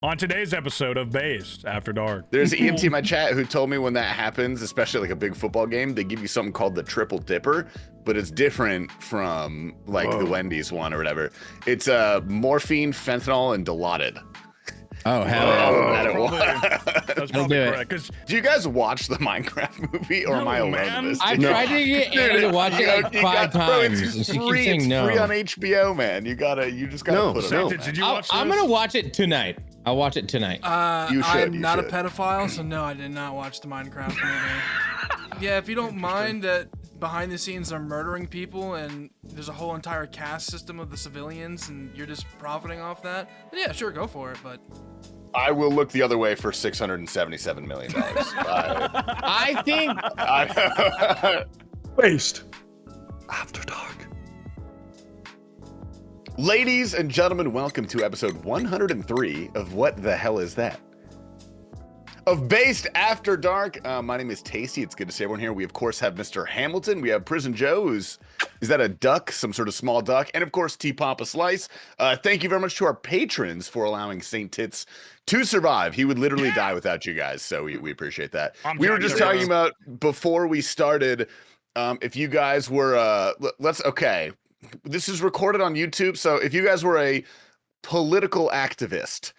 On today's episode of Based After Dark. There's an EMT in my chat who told me when that happens, especially like a big football game, they give you something called the triple dipper, but it's different from like the Wendy's one or whatever. It's morphine, fentanyl, and Dilaudid. Oh, hell yeah. That's probably correct. Do you guys watch the Minecraft movie, or am I alone in this? I tried to get Annie to watch it like 5 times. It's and she keeps free. saying It's no. free on HBO, man. You just gotta put it on. Did you watch I'm gonna watch it tonight. I'll watch it tonight. I'm not a pedophile, so no, I did not watch the Minecraft movie. Yeah, if you don't mind that behind the scenes they're murdering people and there's a whole entire caste system of the civilians and you're just profiting off that, then yeah, sure, go for it, but... I will look the other way for $677 million. I think... Based After Dark. Ladies and gentlemen, welcome to episode 103 of What the Hell Is That? Of Based After Dark. My name is Tasty. It's good to see everyone here. We, of course, have Mr. Hamilton. We have Prison Joe, is that a duck? Some sort of small duck. And, of course, T-Papa Slice. Thank you very much to our patrons for allowing St. Tits to survive. He would literally die without you guys, so we appreciate that. We were just talking about, before we started, if you guys were, okay, this is recorded on YouTube, so if you guys were a political activist,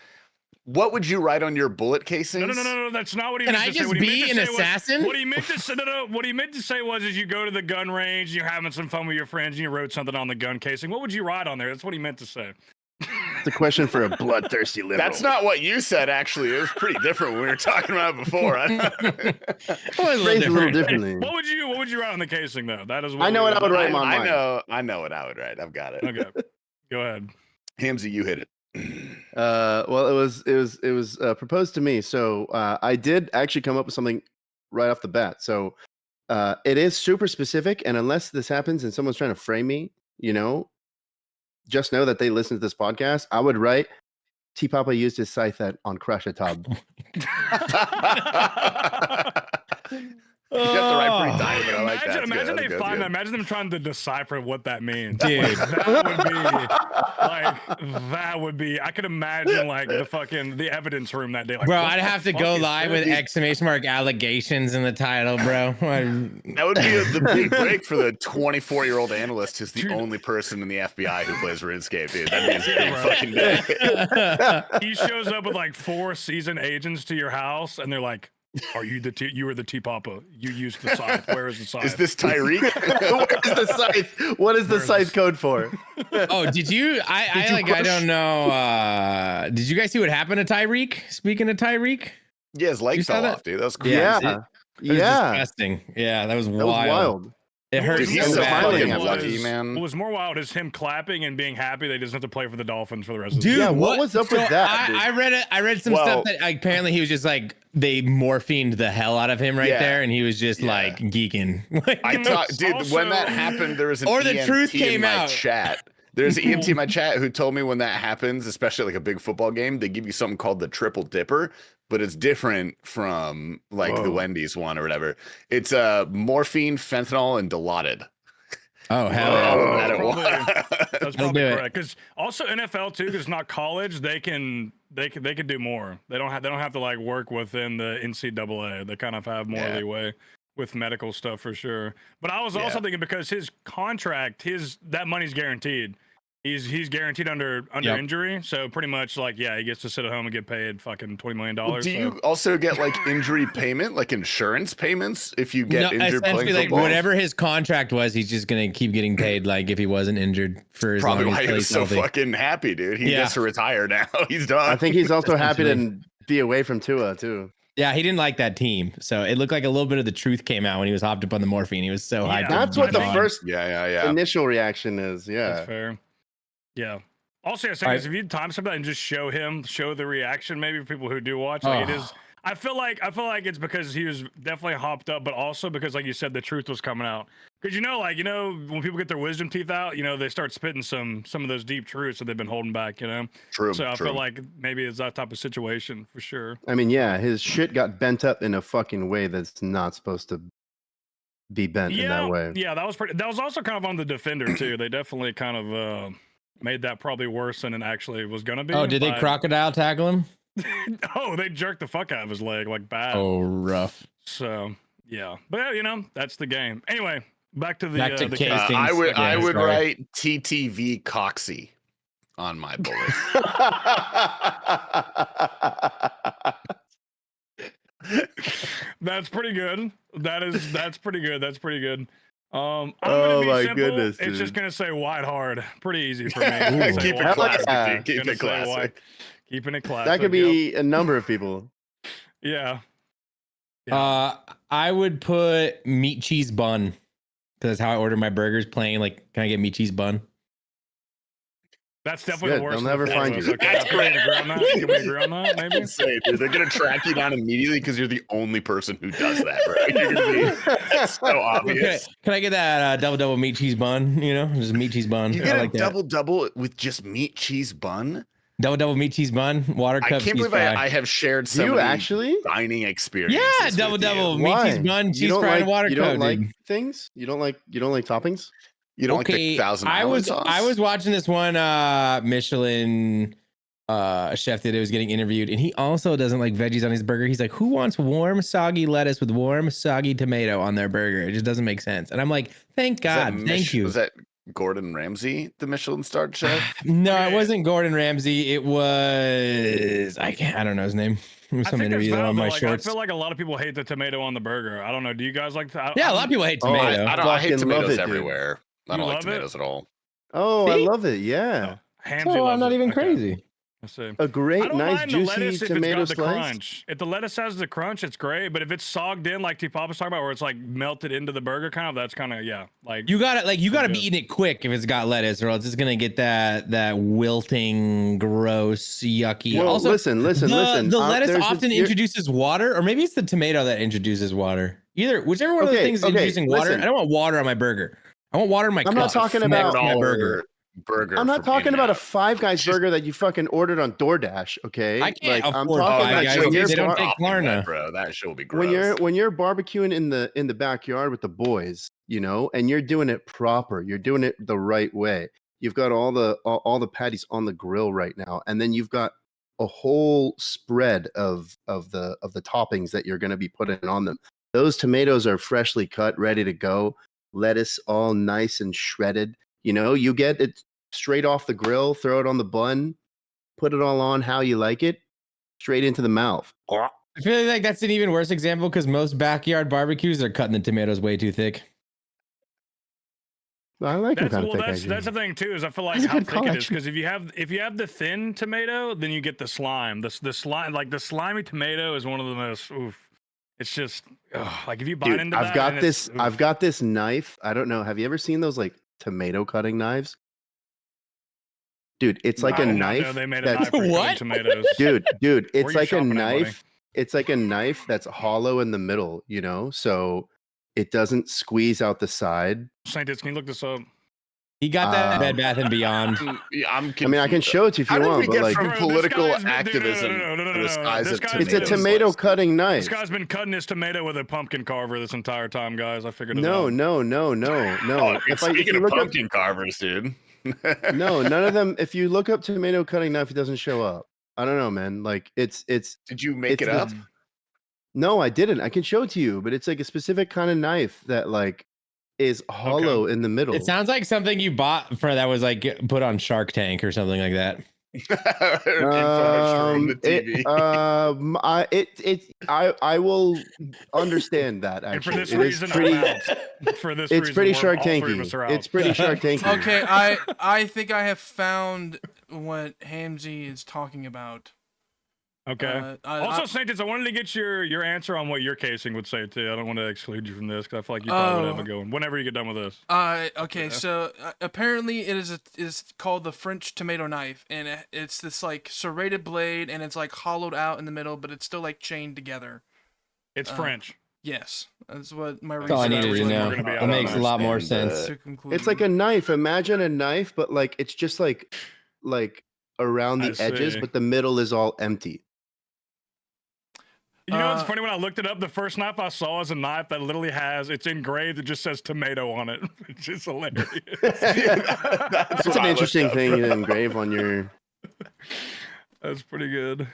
what would you write on your bullet casings? No, that's not what he Can meant I to say. just What he be meant to an say assassin? What he meant to say, what he meant to say was, is you go to the gun range, you're having some fun with your friends, and you wrote something on the gun casing. What would you write on there? That's what he meant to say. It's a question for a bloodthirsty liberal. That's not what you said, actually. It was pretty different when we were talking about it before. Phrased a little differently. What would you write on the casing though? That is what I know what I would write in my mind. I know what I would write. I've got it. Okay, go ahead. Hamsey, you hit it. Well, it was proposed to me, so I did actually come up with something right off the bat. So it is super specific, and unless this happens and someone's trying to frame me, just know that they listen to this podcast. I would write, T-Papa used his scythe on Crush a Tub. You have to write pretty diamond. I like that. Imagine they find that. Imagine them trying to decipher what that means. Dude. That would be. I could imagine like the evidence room that day. Like, bro, I'd have to go live with exclamation mark allegations in the title, bro. That would be the big break for the 24-year-old analyst who's the only person in the FBI who plays RuneScape, dude. That'd be his big fucking day. He shows up with like 4 seasoned agents to your house, and they're like, "Are you you were the T-Papa? You used the scythe. Where is the scythe? Is this Tyreek? What is the scythe? What is the scythe code for? Oh, did you? I don't know. Did you guys see what happened to Tyreek? Speaking of Tyreek, Yeah, his leg fell off, dude. That was crazy. Yeah. It was disgusting. Yeah, that was wild. It hurt Dude, he's so so bad. fucking dude. lucky, man. What was more wild is him clapping and being happy they doesn't have to play for the Dolphins for the rest of the Dude, season. Yeah, what was up with that, dude? I read some stuff that apparently he was just like they morphined the hell out of him there, and he was just like geeking. I thought, dude, when that happened, there was an Or the EMT truth came in my out. chat. There's an EMT in my chat who told me when that happens, especially like a big football game, they give you something called the triple dipper, but it's different from like the Wendy's one or whatever. It's morphine, fentanyl, and Dilaudid. Oh hell yeah! That's probably correct. Because also NFL too, because it's not college, they can do more. They don't have to like work within the NCAA. They kind of have more leeway with medical stuff for sure. But I was also thinking because his contract, that money's guaranteed. He's guaranteed under injury, so pretty much like he gets to sit at home and get paid fucking $20 million. Well, do you also get like injury payment, like insurance payments if you get injured playing essentially, football? like whatever his contract was, he's just gonna keep getting paid. Like if he wasn't injured for as Probably long why as he was so healthy. fucking happy, dude. He gets to retire now. He's done. I think he's also happy to be away from Tua too. Yeah, he didn't like that team, so it looked like a little bit of the truth came out when he was hopped up on the morphine. He was so hyped. That's what the first yeah initial reaction is. Yeah, that's fair. Yeah. Also, I think if you time something and just show the reaction, maybe for people who do watch, like it is. I feel like it's because he was definitely hopped up, but also because, like you said, the truth was coming out. Because when people get their wisdom teeth out, they start spitting some of those deep truths that they've been holding back. True. So I feel like maybe it's that type of situation for sure. I mean, yeah, his shit got bent up in a fucking way that's not supposed to be bent in that way. Yeah, that was also kind of on the defender too. They definitely kind of made that probably worse than it actually was gonna be. Oh, did they crocodile tackle him? Oh, they jerked the fuck out of his leg like bad. Oh, rough. So yeah, but you know that's the game. Anyway, back to the the Casings. I would Sorry. write TTV Coxie on my bullet. That's pretty good. That's pretty good. That's pretty good. I'm Oh gonna be my simple. goodness, It's just dude. gonna say wide hard. Pretty easy for me. Keep it Hell classic. yeah. Dude. Keep Gonna it say wide- classic. Keeping it classic. That could be a number of people. Yeah. Yeah. I would put meat cheese bun because that's how I order my burgers. Plain, like, can I get meat cheese bun? That's definitely good. the worst. They'll never of the find four of you. us. Okay, can we agree on that? Can we agree on that? Maybe. Insane, dude. They're gonna track you down immediately because you're the only person who does that, bro. You're gonna be it's so obvious. Can I get that double meat cheese bun? You know, just meat cheese bun. You I get like a that. double with just meat cheese bun. Double meat cheese bun, water I cup can't cheese believe fry. I have shared Do so you many actually? dining experiences. Yeah, with double you. meat Why? cheese bun, You cheese don't fry, like, and water you cup. don't like dude. things? You don't like toppings? You don't like the Thousand Island sauce? I was watching this one Michelin chef that was getting interviewed, and he also doesn't like veggies on his burger. He's like, who wants warm soggy lettuce with warm soggy tomato on their burger? It just doesn't make sense. And I'm like, thank God, thank you. Was that Gordon Ramsay, the Michelin starred chef? No, it wasn't Gordon Ramsay. It was I don't know his name. It was I some think that's interview on valid, my though. Like, shorts. I feel like a lot of people hate the tomato on the burger. I don't know. Do you guys like that? Yeah, a lot of people hate Oh, tomato. I hate Fucking love tomatoes it, dude. everywhere. I You don't like love it? tomatoes at all. Oh, I See? love it. Yeah. Hamsey So loves I'm not it. even Okay. crazy. Let's see. A I great, don't nice, mind the juicy lettuce if tomato it's got the slice. crunch. If the lettuce has the crunch, it's great. But if it's sogged in, like T-Pop was talking about, where it's like melted into the burger, kind of, that's kind of like You got it. You got to be good. eating it quick if it's got lettuce, or else it's gonna get that wilting, gross, yucky. Well, also, listen. The lettuce there's often introduces water, or maybe it's the tomato that introduces water. Whichever one of those Okay, things is okay, introducing water. listen. I don't want water on my burger. I want water in my I'm not cup. talking next about- to my burger. burger. I'm not from talking about a In-N-Out. Five Guys burger that you fucking ordered on DoorDash. Okay, I can't I'm afford talking Five about Guys. when They you're, don't take Stop doing that, Klarna. bro. That shit will be gross. when you're barbecuing in the backyard with the boys, you know, and you're doing it proper. You're doing it the right way. You've got all the patties on the grill right now, and then you've got a whole spread of the toppings that you're going to be putting on them. Those tomatoes are freshly cut, ready to go. Lettuce all nice and shredded. You know, you get it straight off the grill, throw it on the bun, put it all on how you like it, straight into the mouth. I feel like that's an even worse example because most backyard barbecues are cutting the tomatoes way too thick. I like them that's kind of thick. that's actually. the thing too. Is I feel like That's a how good thick call, it is actually. because if you have the thin tomato, then you get the slime. The slime, like the slimy tomato, is one of the most. Oof. It's just like if you bite Dude, into I've that, got and this. it's- I've got this knife. I don't know. Have you ever seen those like tomato cutting knives? Dude, it's like I a did not know knife. They made a that's- knife for cutting What? tomatoes. dude, Where it's you like a shopping at, buddy? knife. It's like a knife that's hollow in the middle, you know, so it doesn't squeeze out the side. Saintis, can you look this up? He got that at Bed Bath and Beyond. Yeah, I'm I mean, I can confused. show it to you if How you did want, we but get like from Bro, this political guy's been- activism no, to the size This of guy's tomatoes? it's a tomato slice? cutting knife. This guy's been cutting his tomato with a pumpkin carver this entire time, guys. I figured it No, out. no. Oh, If speaking you of look up, pumpkin carvers, dude. no, none of them. If you look up tomato cutting knife, it doesn't show up. I don't know, man. Like it's. Did you make It's it the- up? No, I didn't. I can show it to you, but it's like a specific kind of knife that like is hollow in the middle. It sounds like something you bought for that was like put on Shark Tank or something like that. Infomercial from the TV. I will understand that And for actually. this It is reason, pretty. I'm out. For this It's reason, pretty we're- Shark all three of us Tanky. are out. It's pretty Shark Tanky. Okay, I think I have found what Hamsey is talking about. Okay. Also, Saintis, I wanted to get your answer on what your casing would say too. I don't want to exclude you from this because I feel like you probably would have a good one. Whenever you get done with this. Okay, so apparently it is called the French tomato knife, and it's this like serrated blade, and it's like hollowed out in the middle, but it's still like chained together. It's French. Yes, that's what my That's all I research needed was to like know. We're gonna be It out makes a on lot more understand sense. to conclude. It's like a knife. Imagine a knife, but like it's just like around I the edges, see. but the middle is all empty. You know what's Uh, funny? When I looked it up, the first knife I saw is a knife that literally it's engraved. It just says tomato on it, which is hilarious. That's an interesting thing to engrave on your. That's pretty good.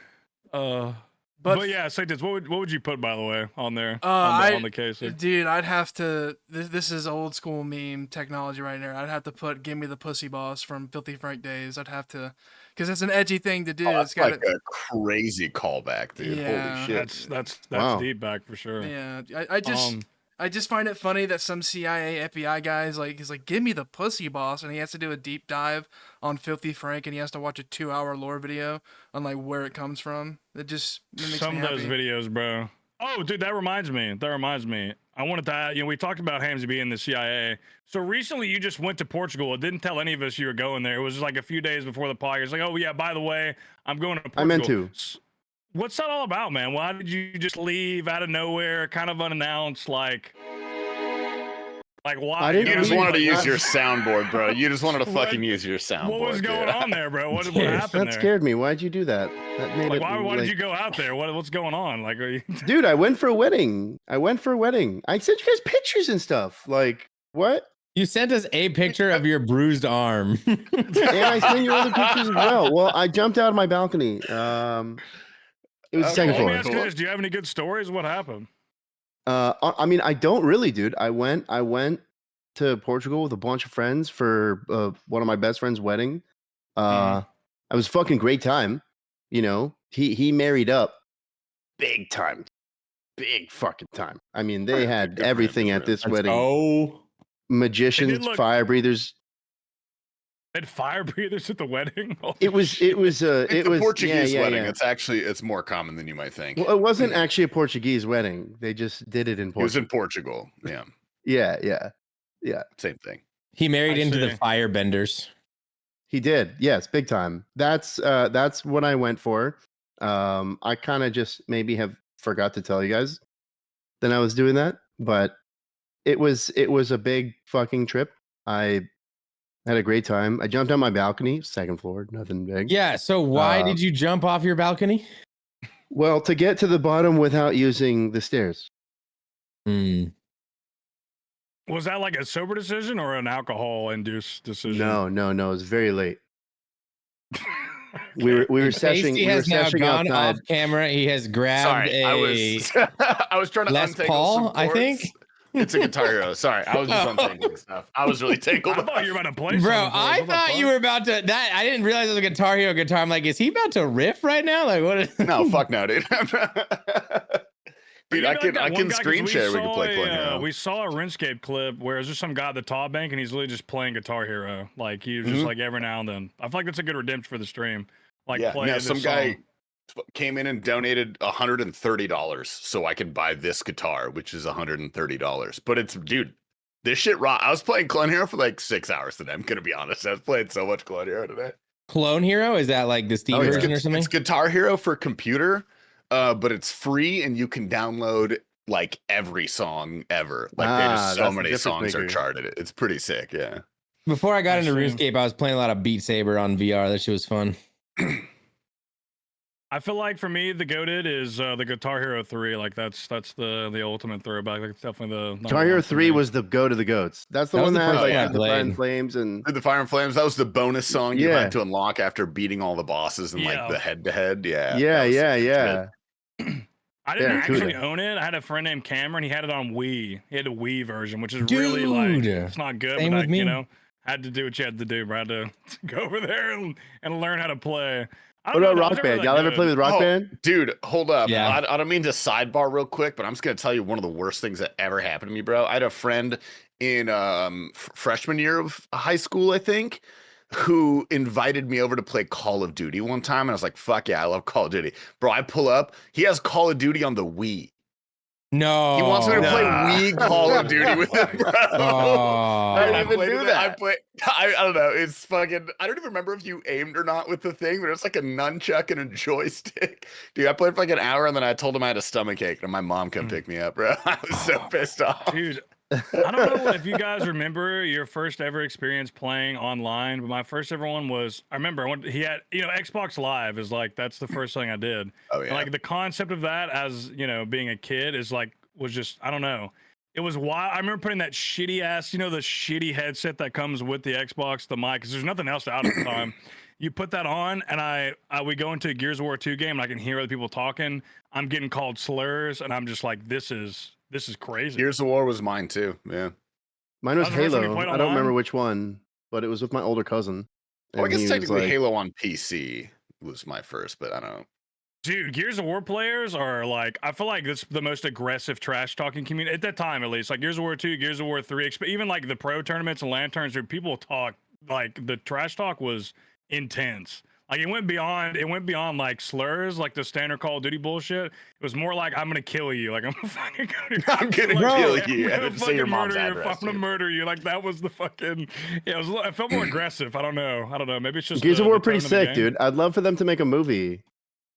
But yeah, say this. What would you put, by the way, on there on the case? Dude, I'd have to. This is old school meme technology right there. I'd have to put "Give Me the Pussy Boss" from Filthy Frank days. I'd have to, because it's an edgy thing to do. That's it's got like a crazy callback, dude. Yeah. Holy shit. That's Wow. deep back for sure. Yeah, I just find it funny that some CIA FBI guys he's like, "Give me the pussy boss," and he has to do a deep dive on Filthy Frank, and he has to watch a 2-hour lore video on like where it comes from. It makes Some me of those happy. videos, bro. Oh, dude, that reminds me. I wanted to, we talked about Hamsey being the CIA. So recently you just went to Portugal. It didn't tell any of us you were going there. It was just like a few days before the podcast. It's like, oh yeah, by the way, I'm going to Portugal. I meant to. What's that all about, man? Why did you just leave out of nowhere, kind of unannounced, like why? I didn't You just leave. wanted to use your soundboard, bro. You just wanted to fucking use your soundboard. What was going on there, bro? What happened That there? scared me. Why'd you do that? That made Like, it. why did you go out there? What's going on? Like, are you? Dude, I went for a wedding. I sent you guys pictures and stuff. Like, what? You sent us a picture of your bruised arm. And I sent you other pictures as well. Well, I jumped out of my balcony. It was the second Let me floor. ask you this: do you have any good stories? What happened? I mean, I don't really, dude. I went to Portugal with a bunch of friends for one of my best friend's wedding. It was a fucking great time. You know, he married up big time, big fucking time. I mean, they had Good for him, everything good at for this Let's wedding. go. Magicians, look- fire breathers. Had fire breathers at the wedding? Holy It was shit. It's a Portuguese wedding. yeah. It's more common than you might think. Well, it wasn't actually a Portuguese wedding. They just did it in It was in Portugal. Portugal. Yeah, Yeah. same thing. He married I into the see. firebenders. He did. Yes, big time. That's what I went for. I kind of just maybe have forgot to tell you guys that I was doing that, but it was a big fucking trip. I had a great time. I jumped on my balcony, second floor, nothing big. Yeah. So why Uh, did you jump off your balcony? Well, to get to the bottom without using the stairs. Hmm. Was that like a sober decision or an alcohol-induced decision? No. It was very late. We were seshing. Tasty We were has now seshing gone outside. off camera. He has grabbed Sorry, a. I was trying to Les untangle Paul, some I cords. think? It's a Guitar Hero. Sorry, I was just Oh. untangling stuff. I was really tangled. I thought you were about to play Bro, something for us. I What the thought you fuck? were about to. That I didn't realize it was a Guitar Hero guitar. I'm like, is he about to riff right now? Like, what? Is, No, fuck no, dude. Dude, Maybe I like can that I one can guy, 'cause screen share. We can saw play Guitar a, Hero. We saw a RuneScape clip where it's just some guy at the top bank and he's literally just playing Guitar Hero. Like he was just like every now and then. I feel like that's a good redemption for the stream. Like Yeah, play no, this some guy song. came in and donated $130 so I could buy this guitar, which is $130. But it's, dude, this shit raw. I was playing Clone Hero for like 6 hours today. I'm gonna be honest. I was playing so much Clone Hero today. Clone Hero? Is that like the Steam Oh, yeah. version or something? It's Guitar Hero for computer, but it's free and you can download like every song ever. Like there's so that's the many difference songs are maker. charted. It's pretty sick. Yeah. Before I got I into see. RuneScape, I was playing a lot of Beat Saber on VR. That shit was fun. I feel like for me, the goated is the Guitar Hero 3. Like that's the ultimate throwback. Like it's definitely the number Guitar Hero one for 3 me. was the go to the goats. That's the That was one the that first had, like, one I had the Fire and played. Flames and The Fire and Flames. That was the bonus song you Yeah. had to unlock after beating all the bosses and Yeah. like the head to head. Yeah. yeah, that was yeah, sick yeah. shit. I didn't Yeah, actually Cuda. own it. I had a friend named Cameron. He had it on Wii. He had a Wii version, which is really like Dude. it's not good, Same but with like, me. you know, had to do what you had to do. Bro. I had to go over there and learn how to play. I What don't know, about that Rock was never Band? that Y'all ever good. play with Rock Oh, Band? Dude, hold up. Yeah. I don't mean to sidebar real quick, but I'm just gonna tell you one of the worst things that ever happened to me, bro. I had a friend in freshman year of high school, I think, who invited me over to play Call of Duty one time, and I was like, "Fuck yeah, I love Call of Duty, bro." I pull up, he has Call of Duty on the Wii. No. He wants me to play Nah. Wii Call of Duty with him, bro. Oh. I didn't didn't even even do do that. that. I don't know. It's fucking. I don't even remember if you aimed or not with the thing, but it's like a nunchuck and a joystick. Dude, I played for like an hour and then I told him I had a stomachache and my mom come pick me up, bro. I was so pissed off. Dude, I don't know if you guys remember your first ever experience playing online, but my first ever one was I remember he had Xbox Live is like that's the first thing I did. Oh And, yeah. like the concept of that as being a kid is like was just I don't know. It was wild. I remember putting that shitty ass, the shitty headset that comes with the Xbox, the mic, because there's nothing else out at the time. you put that on, and we go into a Gears of War 2 game, and I can hear other people talking. I'm getting called slurs, and I'm just like, this is crazy. Gears of War was mine too. Yeah. Mine was That was the first one you Halo. played I don't remember online? which one, but it was with my older cousin. Well, I And guess he was technically like, Halo on PC was my first, but I don't know. Dude, Gears of War players are like, I feel like that's the most aggressive trash talking community at that time, at least. Like Gears of War 2, Gears of War 3, even like the pro tournaments and lanterns where people talk, like the trash talk was intense. Like it went beyond like slurs, like the standard Call of Duty bullshit. It was more like, I'm gonna kill you. Like I'm gonna fucking I'm gonna kill you. I'm gonna Say your fucking mom's murder you. address, I'm gonna dude. murder you. Like that was the fucking, yeah, it felt more aggressive. I don't know. Maybe it's just Gears of the War tone pretty of the sick, game. dude. I'd love for them to make a movie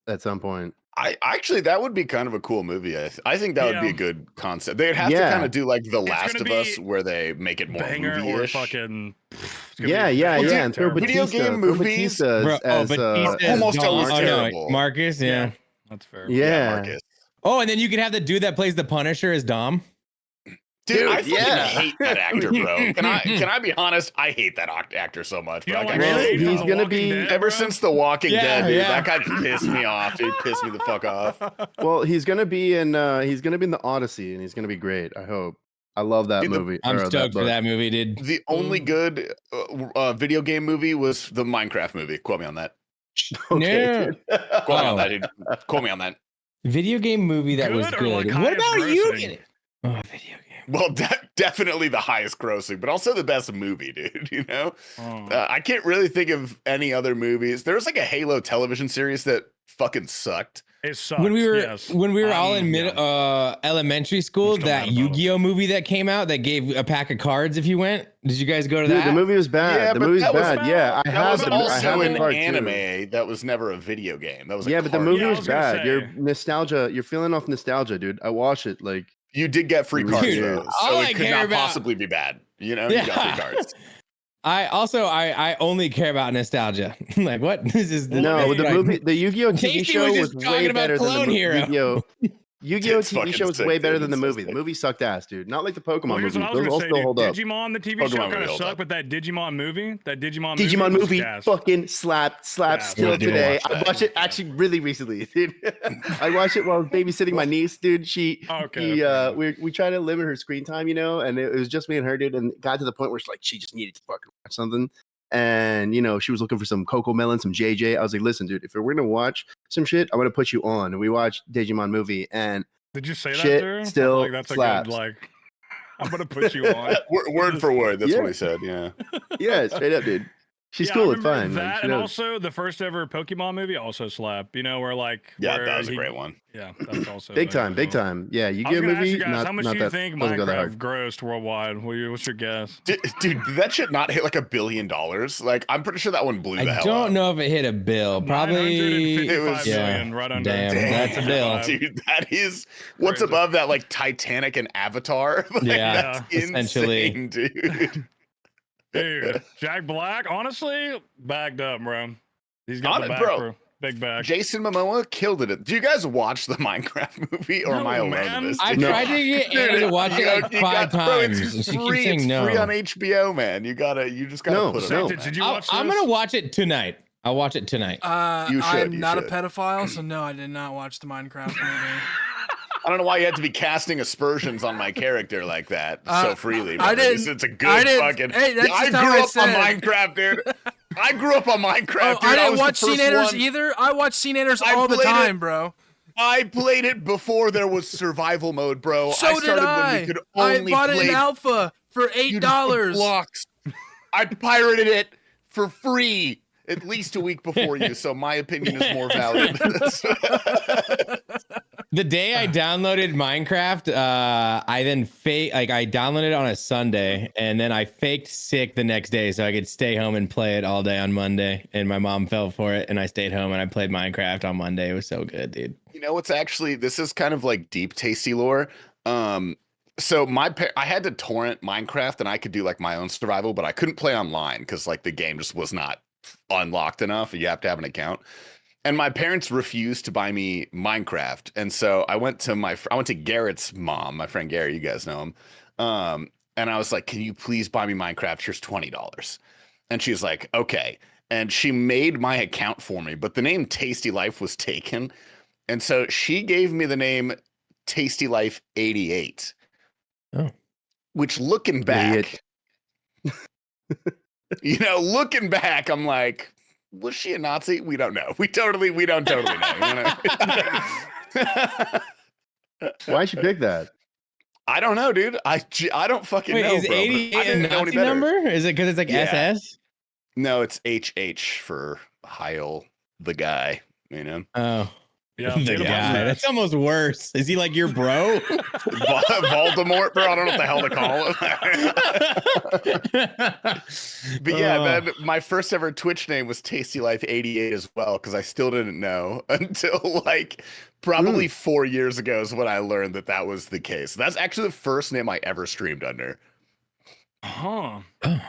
at some point. I actually, that would be kind of a cool movie. I think that would be Yeah. a good concept. They'd have to Yeah. kind of do like The Last gonna of Us, be where they make it more Banger or movie-ish. fucking. Yeah, and throw Video Batista, game throw movies? Batista Bro, as, Batista is almost Dom. always Oh, no, terrible. Marcus, yeah. That's fair. yeah. Marcus. Oh, and then you could have the dude that plays the Punisher as Dom. Dude, I fucking yeah. hate that actor, bro. Can I be honest? I hate that actor so much. You Bro. don't I like can't- Shane from he's The gonna Walking be- Dead, Ever bro? since The Walking Yeah, Dead, dude, yeah. that guy pissed me off. Dude, pissed me the fuck off. Well, he's gonna be in the Odyssey, and he's gonna be great. I hope. I love that Dude, movie. I'm or stoked for book. that movie, dude. The only good video game movie was the Minecraft movie. Quote me on that. Okay, No. dude. Quote me on Oh. that, dude. Quote me on that. Video game movie that was Good or, like, good. What highest about you? grossing? Oh, video game. Well, definitely the highest grossing, but also the best movie, dude. You know, Oh. I can't really think of any other movies. There was like a Halo television series that fucking sucked. It sucks. When we were yes. all in Yeah. elementary school, I'm still that mad about it. Yu-Gi-Oh movie that came out that gave a pack of cards if you went. Did you guys go to Dude, that? the movie was bad. Yeah, the but movie's that was bad. Yeah, I That had was the I also had the an card too. anime. That was never a video game. That was a Yeah, but the card movie Yeah, I game. was was gonna bad. Your say. nostalgia, you're feeling off nostalgia, dude. I watched it like You did get free Dude, cards, though, all so I it could care not about- possibly be bad. You know, Yeah. you got free cards. I only care about nostalgia. Like what? This is Well, no, I mean, the like- movie, the Yu-Gi-Oh TV Tasty show was was just talking way about better than the Clone Hero. Yu-Gi-Oh. Yu-Gi-Oh It's TV fucking show was sick, way dude. better than the It's so movie. The sick. movie sucked ass, dude. Not like the Pokemon Well, here's movies. what I was Those gonna all say, still dude. hold up. Digimon, the TV Pokemon show, movie kind of holds sucked, up. but that Digimon movie Digimon was movie gas. fucking slapped Yeah, still I did today. watch I that. watched it actually really recently, dude. I watched it while I was babysitting my niece, dude. Okay, fair enough. We tried to limit her screen time, you know, and it was just me and her, dude, and it got to the point where she just needed to fucking watch something. And you know, she was looking for some Coco Melon, some JJ. I was like, listen, dude, if we're gonna watch some shit, I'm gonna put you on. And we watched Digimon movie, and Did you say Shit that to her? I feel still like that's slaps. a good like. I'm gonna put you on. Word for word. That's Yeah. what he said. Yeah. yeah, straight up, dude. She's Yeah, I cool. It's remember fine. That Like, she and knows. also the first ever Pokemon movie also slapped. You know where like Yeah, where that was a he- great one. Yeah, that's also big there time, as big well. time. Yeah, you I was get a gonna ask movie. you guys, Not, how much not do you that think doesn't go that Minecraft hard. grossed worldwide? What's your guess? Dude, did that shit not hit like $1 billion? Like, I'm pretty sure that one blew the I hell don't up. know if it hit a bill. Probably. 955 yeah. million, right under. Damn, that's a bill. Dude, that is what's Crazy. above that, like Titanic and Avatar. Like, Yeah, that's essentially. insane, dude. Dude, Jack Black, honestly, bagged up, bro. He's got the bag Bro. for big bag. Jason Momoa killed it. Do you guys watch the Minecraft movie, or am No, I alone man. in this? I dude? tried to get Annie to watch it like You 5 got- bro, it's times, and she keeps free. saying It's no. free on HBO, man. You just gotta No, put it no. on. Did you I'll- watch I'm this? gonna watch it tonight. I'll watch it tonight. You should, I'm you not a should. pedophile, so no, I did not watch the Minecraft movie. I don't know why you had to be casting aspersions on my character like that so freely. I man. didn't- It's a good I didn't- fucking. hey, that's I just how grew I up on said. Minecraft, dude. I grew up on Minecraft, Oh, dude. I didn't was watch the first Scene one. either. I watch Scene I all the played it- time, bro. I played it before there was survival mode, bro. So I did started I. when we could I only bought it play in alpha for $8. blocks. I pirated it for free at least a week before you, so my opinion is more valid. The day I downloaded Minecraft, I then I downloaded it on a Sunday, and then I faked sick the next day so I could stay home and play it all day on Monday. And my mom fell for it, and I stayed home and I played Minecraft on Monday. It was so good, dude. You know, it's actually, this is kind of like deep tasty lore. So I had to torrent Minecraft, and I could do like my own survival, but I couldn't play online because like the game just was not unlocked enough. You have to have an account. And my parents refused to buy me Minecraft, and so I went to Garrett's mom, my friend Gary. You guys know him. And I was like, "Can you please buy me Minecraft? Here's $20." And she's like, "Okay." and she made my account for me, but the name Tasty Life was taken. And so she gave me the name Tasty Life 88. Oh. Which looking back, looking back, I'm like, was she a Nazi? We don't know. We don't totally know. Why'd she pick that? I don't know, dude. I don't fucking know. Is bro, 88 a Nazi number? Is it because it's like SS? No, it's HH for Heil the guy. Oh. Yeah, The guy. That's almost worse. Is he like your bro? Voldemort, bro. I don't know what the hell to call him. But yeah, then my first ever Twitch name was Tasty Life 88 as well, because I still didn't know until like probably 4 years ago is when I learned that was the case. That's actually the first name I ever streamed under. Huh. I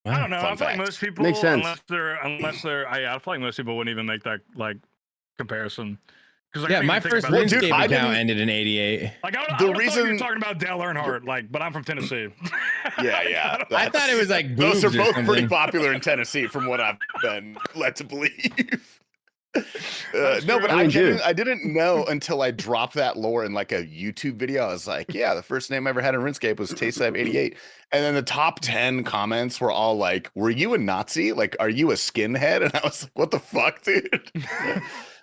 don't know. I feel like most people, Makes sense. unless they're, I feel like most people wouldn't even make that like comparison. Like, yeah, my first RuneScape account ended in 88. Like, the reason you're talking about Dale Earnhardt, like, but I'm from Tennessee. Yeah. I thought it was like those are both something. pretty popular in Tennessee, from what I've been led to believe. No, but I didn't know until I dropped that lore in like a YouTube video. I was like, yeah, the first name I ever had in RuneScape was TasteLab88. And then the top 10 comments were all like, were you a Nazi? Like, are you a skinhead? And I was like, what the fuck, dude?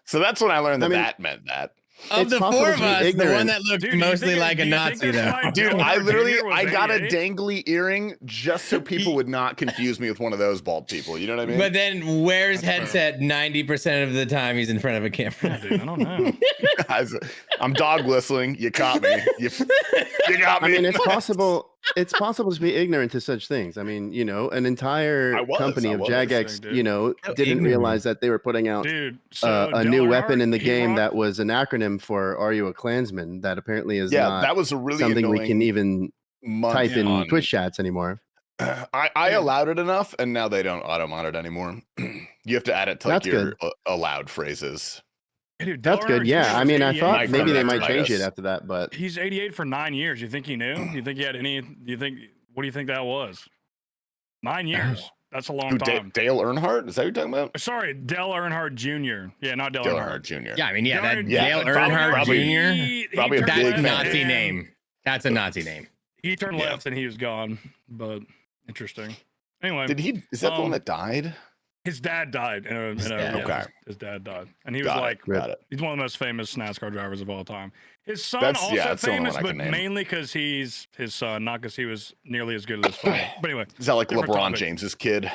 So that's when I learned that meant that. Of the four of us, the one that looked mostly like a Nazi, though. Dude, I got a dangly earring just so people would not confuse me with one of those bald people. You know what I mean? But then wears headset 90% of the time he's in front of a camera. Dude, I don't know. I'm dog whistling. You caught me. You got me. I mean, it's possible. It's possible to be ignorant to such things. I mean, an entire company of Jagex, didn't realize that they were putting out a new weapon in the game that was an acronym for "Are you a Klansman?" That apparently is not that was a really something we can even type in Twitch chats anymore. I allowed it enough, and now they don't auto-mod it anymore. You have to add it to like your allowed phrases. Hey, dude, that's good. Yeah, I mean, I thought maybe they might change it after that, but he's 88 for 9 years. You think he knew? You think he had any? What do you think that was? 9 years. That's a long time. Dale Earnhardt? Is that what you're talking about? Sorry, Dale Earnhardt Jr. Yeah, not Dale Earnhardt Jr. Yeah, I mean, Dale Earnhardt Jr. Probably a big Nazi name. That's a Nazi name. He turned left and he was gone. But interesting. Anyway, is that the one that died? His dad died. His dad died, and he was he's one of the most famous NASCAR drivers of all time. His son also famous, but mainly because he's his son, not because he was nearly as good as his father. But anyway, is that like LeBron James's kid?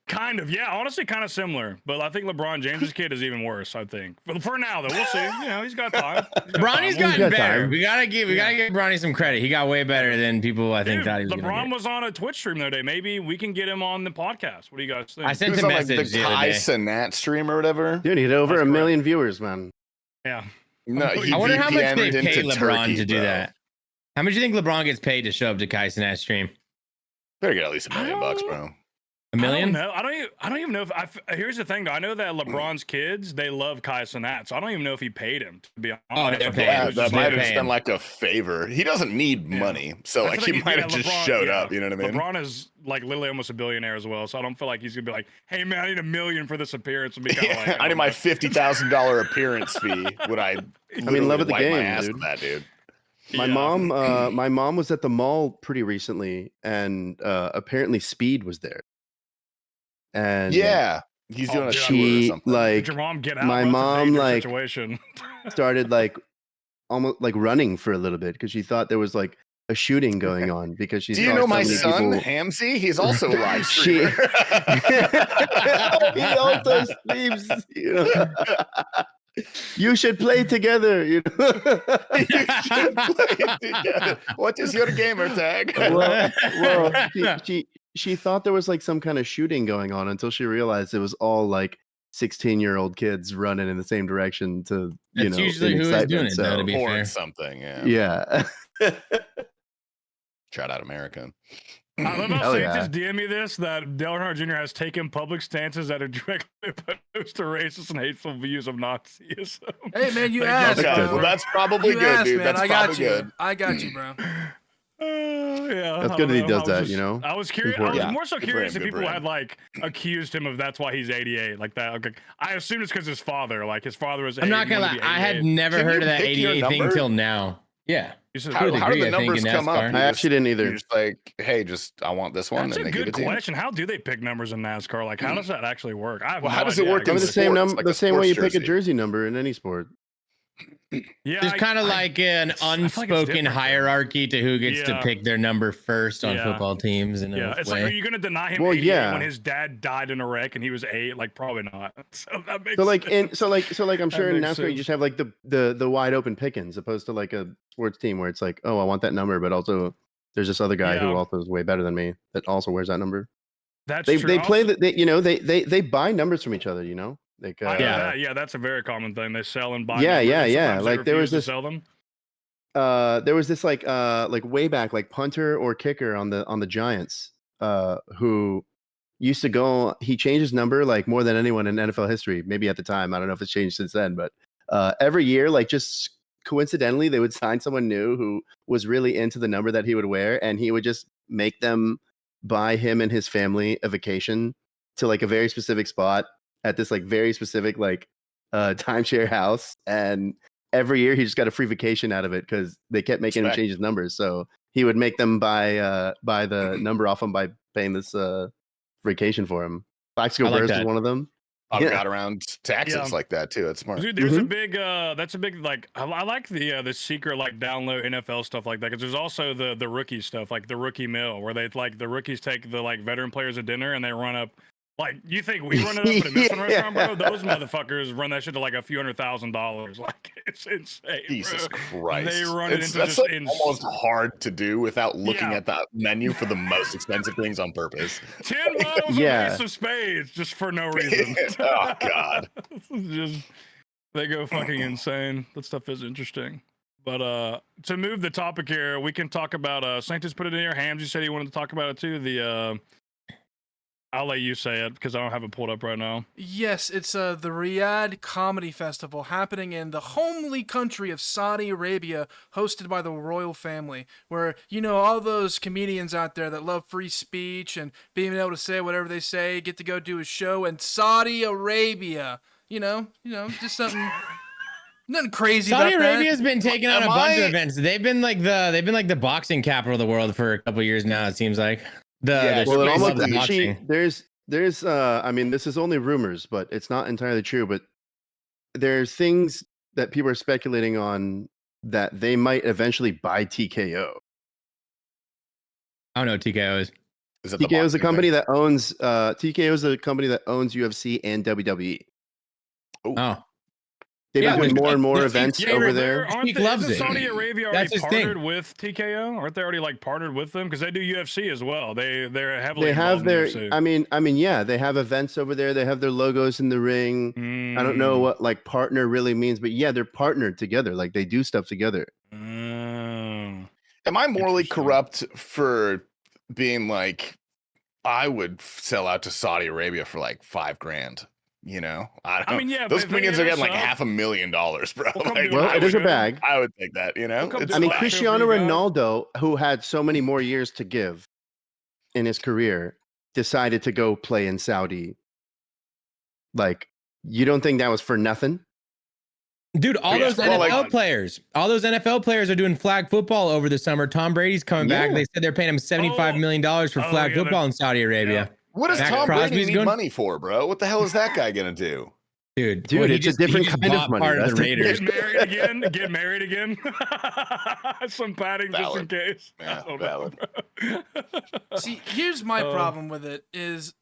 Kind of, yeah. Honestly, kind of similar, but I think LeBron James's kid is even worse. I think, but for now, though, we'll see. He's got time. Bronny's gotten better. We gotta give Bronny some credit. He got way better than people I think thought he was. LeBron was on a Twitch stream the other day. Maybe we can get him on the podcast. What do you guys think? I sent a message like the Kai Cenat stream or whatever. Dude, he had over 1 million viewers, man. Yeah. No, I wonder how much they pay LeBron to do that. How much do you think LeBron gets paid to show up to Kai Cenat stream? Better get at least $1 million bucks, bro. $1 million? I don't even know if here's the thing though. I know that LeBron's kids, they love Kai Cenat, so I don't even know if he paid him, to be honest. That might have just been like a favor. He doesn't need money, so like he might have just showed up. You know what I mean? LeBron is like literally almost a billionaire as well, so I don't feel like he's gonna be like, "Hey man, I need $1 million for this appearance." And be kind of like, I need my $50,000 appearance fee. Would I? Love of the game, dude. That dude. My mom was at the mall pretty recently, and apparently Speed was there. And he's doing a tour or something. Like, your mom get out? My mom like situation. started like almost like running for a little bit because she thought there was like a shooting going on because she. Do you know my son Hamsey? He's also a live streamer. He also streams. You should play together. You should play together. What is your gamer tag? Well, she thought there was like some kind of shooting going on until she realized it was all like 16-year-old kids running in the same direction to That's usually who is doing it, though, to be fair. Something, yeah. Shout out America. I love how just DM me this that Dale Earnhardt Jr. has taken public stances that are directly opposed to racist and hateful views of Nazism. Hey man, you asked. Well, that's probably good, dude. Man. That's I probably got you. good. I got you, bro. Yeah, That's I good don't that he know. does I was that, just- you know? I was curious. I Important. was Yeah. more so Good for curious him, if good for people him. had like accused him of that's why he's 88, like that. Like, I assume it's because his father, like his father was. I'm not gonna lie. I had never Can heard you of that pick your 88 thing number? till now. Yeah. How, How, To a how do degree, the I think, in numbers come up? NASCAR. I actually didn't either. You're just like, hey, just I want this one, That's and a they give good it to you. question. How do they pick numbers in NASCAR? Like, how does that actually work? I have Well, no how does it idea. work in Probably the sports, same number, like the a same way you sports pick a jersey. jersey number in any sport. Yeah, There's kind of like an I feel like it's unspoken different, though. hierarchy to who gets to Yeah. pick their number first on Yeah. football teams. In Yeah, a it's way. like, are you gonna deny him Well, 88 yeah. when his dad died in a wreck and he was 8? Like, probably not. So that makes So like sense. I'm sure in makes NASCAR you sense. just have like the wide open pickings opposed to like a sports team where it's like, oh, I want that number, but also there's this other guy who Yeah. also is way better than me that also wears that number. That's They true. they play Also, that they buy numbers from each other, you know? Like I know that. Yeah, that's a very common thing. They sell and buy. Yeah, numbers, yeah, and yeah. sometimes they Like, there was refuse to this- sell them. there was this like way back like punter or kicker on the Giants who used to go, he changed his number like more than anyone in NFL history, maybe at the time. I don't know if it's changed since then, but every year, like just coincidentally, they would sign someone new who was really into the number that he would wear, and he would just make them buy him and his family a vacation to like a very specific spot at this like very specific like timeshare house, and every year he just got a free vacation out of it because they kept making Respect. him change his numbers. So he would make them buy the number off him by paying this vacation for him. Plaxico I like Burst that. is one of them. I've Yeah. got around taxes Yeah. like that too. That's smart. Dude, there's a Mhm. big that's a big like I like the secret like download NFL stuff like that, because there's also the rookie stuff, like the rookie mill, where they like the rookies take the like veteran players to dinner and they run up, like, you think we run it up at a Michelin restaurant, bro? Those motherfuckers run that shit to like a few $100,000. Like, it's insane. Jesus bro. Christ. They run it It's- into that's just like almost hard to do without looking Yeah. at that menu for the most expensive things on purpose. 10 bottles Yeah. of Ace of Spades just for no reason. Oh, God. This is just, they go fucking insane. That stuff is interesting. But to move the topic here, we can talk about Sanctus put it in here. Hamsey said he wanted to talk about it too. The I'll let you say it because I don't have it pulled up right now. Yes, it's the Riyadh Comedy Festival happening in the homely country of Saudi Arabia, hosted by the royal family, where, you know, all those comedians out there that love free speech and being able to say whatever they say, get to go do a show in Saudi Arabia. You know, just something nothing crazy Saudi about that. Arabia's been taking on a Am bunch of I- events. They've been like the boxing capital of the world for a couple years now. It seems like Yeah, the Well, it streets almost love the actually boxing. there's I mean, this is only rumors, but it's not entirely true, but there's things that people are speculating on that they might eventually buy TKO. I don't know what TKO is. Is it the TKO is a boxing company thing? that owns TKO is a company that owns UFC and WWE. Oh, They've Yeah, been doing the- more and more the- events yeah, over they're- there. Aren't Geek they, loves isn't it. Saudi Arabia That's already his thing. partnered with TKO? Aren't they already like partnered with them? Because they do UFC as well. They're heavily They have involved their in UFC. I mean, yeah, they have events over there. They have their logos in the ring. I don't know what like partner really means, but yeah, they're partnered together. Like they do stuff together. Mm. Am I morally Interesting. corrupt for being like, I would sell out to Saudi Arabia for like $5,000? You know, I don't. mean, yeah, those if they comedians hit are getting us like up- $500,000, bro. We'll come Like, do Well, I it is a would. bag. I would take that. You know, We'll come It's do I mean, Black fine. Show Cristiano for you guys. Ronaldo, who had so many more years to give in his career, decided to go play in Saudi. Like, you don't think that was for nothing? dude, all Yeah, those well, NFL like- players, are doing flag football over the summer. Tom Brady's coming back. Yeah. They said they're paying him $75 million for Oh, flag yeah, football in Saudi Arabia. What does Max Tom Brady Crosby's need going- money for, bro? What the hell is that guy gonna do? Dude, Dude, he it's a different he just kind of bought money. Part of That's the the- Raiders. Get married again. Get married again. Some padding just in Valid. case. Yeah, I don't know, bro. See, here's my Oh. problem with it is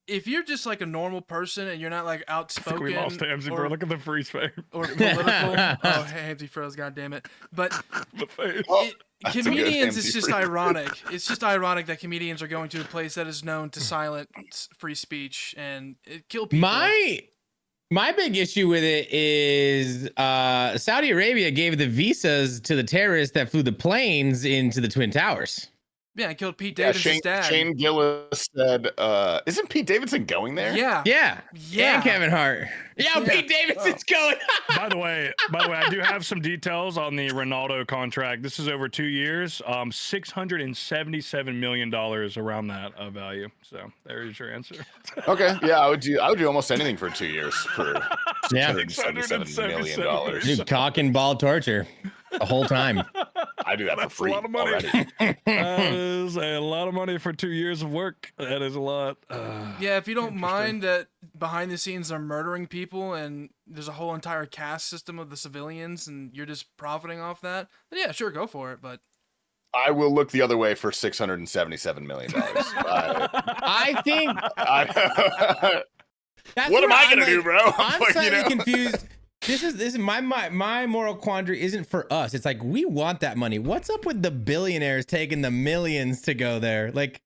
if you're just like a normal person and you're not like I think outspoken we lost Hamsey, bro. or, Look at the freeze face. or political. Oh, hey, Hamsey froze, goddammit. But The face. Well, it, that's a good comedians, Hamsey it's just freeze. ironic. It's just ironic that comedians are going to a place that is known to silence free speech and kill people. My big issue with it is Saudi Arabia gave the visas to the terrorists that flew the planes into the Twin Towers. Yeah, I killed Pete Yeah, Davidson's dad. Shane Gillis said, "Isn't Pete Davidson going there?" Yeah. Yeah. And Kevin Hart. Yeah, Pete Davidson's going. By the way, I do have some details on the Ronaldo contract. This is over 2 years, $677 million around that value. So there is your answer. Okay, yeah, I would do almost anything for 2 years for Yeah. $677 million. Dude, cock and ball torture the whole time. I do that That's for free a lot of money. already. That is a lot of money for 2 years of work. That is a lot. Yeah, if you don't mind that behind the scenes they're murdering people and there's a whole entire caste system of the civilians and you're just profiting off that, then yeah, sure, go for it. But I will look the other way for $677 million. I think that's What am where I I'm gonna do, bro? I'm Like, slightly confused. This is my moral quandary isn't for us. It's like we want that money. What's up with the billionaires taking the millions to go there? Like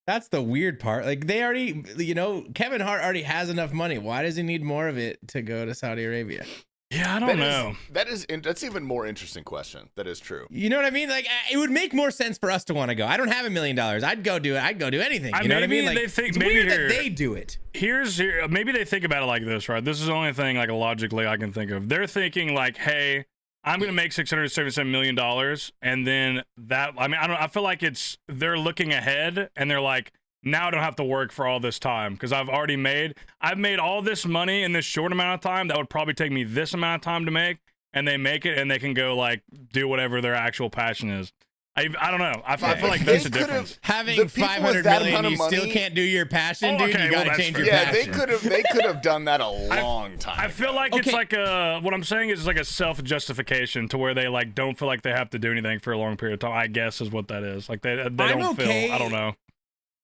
that's the weird part. Like they already, Kevin Hart already has enough money. Why does he need more of it to go to Saudi Arabia? Yeah, I don't know. That's even more interesting question. That is true. You know what I mean? Like it would make more sense for us to want to go. I don't have $1 million. I'd go do it. I'd go do anything. You know what I mean? Like they think it's maybe weird here, that they do it. Maybe they think about it like this, right? This is the only thing like logically I can think of. They're thinking like, hey, I'm gonna make $677 million, and then that. I mean, I feel like they're looking ahead, and they're like, now I don't have to work for all this time because I've made all this money in this short amount of time that would probably take me this amount of time to make, and they make it and they can go like do whatever their actual passion is. I don't know. I feel like that's the difference. Having 500 million, you still can't do your passion, dude. Okay, You gotta well, change your Yeah, passion. they could have done that a long time. I feel like it's like what I'm saying is like a self-justification to where they like don't feel like they have to do anything for a long period of time. I guess is what that is. Like they don't feel. I don't know.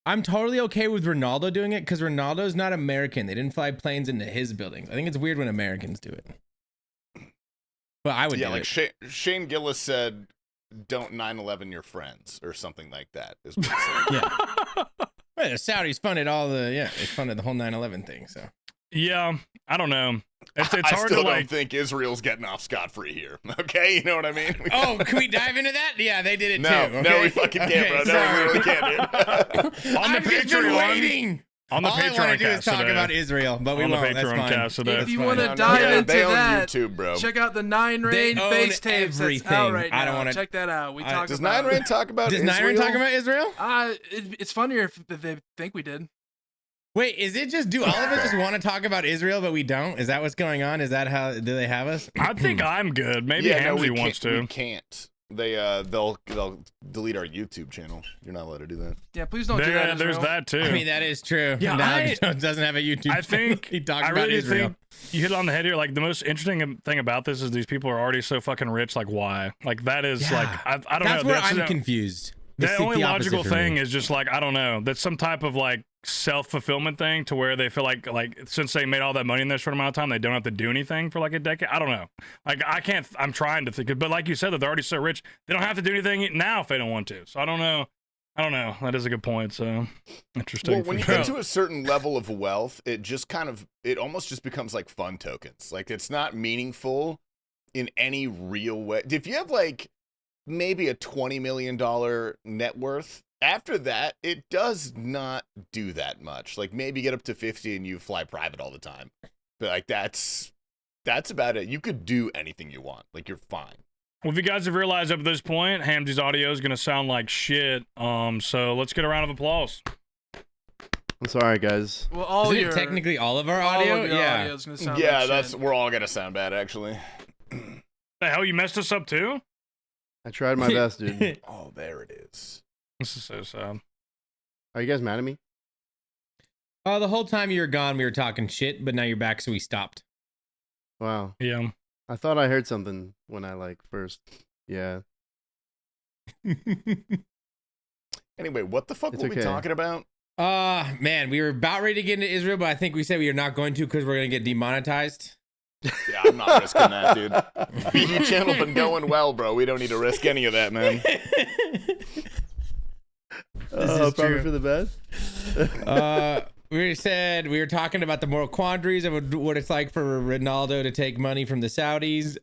I'm totally okay with Ronaldo doing it because Ronaldo's not American. They didn't fly planes into his buildings. I think it's weird when Americans do it. But I would do like it. Shane Gillis said, "Don't 9/11 your friends" or something like that. Is what he said. Yeah. Well, the Saudis funded they funded the whole 9/11 thing. So Yeah, I don't know. It's I hard still to like don't think Israel's getting off scot-free here. Okay, you know what I mean? oh, can we dive into that? Yeah, they did it No, too. Okay? no, we fucking can't, bro. No, we really can't, dude. on the I've just been Patreon. waiting. On the All I Patreon want to do is cast talk today. about Israel, but we On the won't. That's Patreon fine. cast today. if you fine. want to No, dive yeah, into they own that, YouTube, bro. check out the Nine Rain They own base tapes. That's everything. out right now. I don't wanna- Check that out. We talk Does about Nine Rain talk about Does Israel? Nine Rain talk about Israel? It's funnier if they think we did. Wait, is it just do all of us just want to talk about Israel, but we don't? Is that what's going on? Is that how do they have us? I think I'm good. Maybe Hamsey wants to. We can't. They'll delete our YouTube channel. You're not allowed to do that. Yeah, please don't do that. There's Israel. that too. I mean, that is true. Yeah, Now doesn't have a YouTube. I think he talks I about really Israel. think you hit it on the head here. Like the most interesting thing about this is these people are already so fucking rich. Like why? Like that is like I don't That's know. where I'm confused. The only the opposite logical for me. thing is just like I don't know. That's some type of like self-fulfillment thing to where they feel like since they made all that money in that short amount of time, they don't have to do anything for like a decade. I don't know. Like I can't. I'm trying to think, but like you said, that they're already so rich, they don't have to do anything now if they don't want to. So I don't know. That is a good point. So interesting. Well, when you get to a certain level of wealth, it almost just becomes like fun tokens. Like it's not meaningful in any real way. If you have like maybe a $20 million net worth, after that, it does not do that much. Like maybe get up to 50 and you fly private all the time. But like that's about it. You could do anything you want. Like you're fine. Well, if you guys have realized up at this point, Hamsey's audio is going to sound like shit. So let's get a round of applause. I'm sorry, guys. Well, all Isn't your it technically all of our all audio? of your Yeah. audio's gonna sound Yeah, like shit. we're all gonna sound bad actually. The hell, you messed us up too? I tried my best, dude. Oh, there it is. This is so sad. Are you guys mad at me? Oh, the whole time you were gone, we were talking shit, but now you're back, so we stopped. Wow. Yeah. I thought I heard something when I first. Yeah. Anyway, what the fuck It's were we okay. talking about? Man, we were about ready to get into Israel, but I think we said we are not going to because we're going to get demonetized. Yeah, I'm not risking that, dude. BD channel been going well, bro. We don't need to risk any of that, man. This is Probably true. for the best. we were talking about the moral quandaries of what it's like for Ronaldo to take money from the Saudis.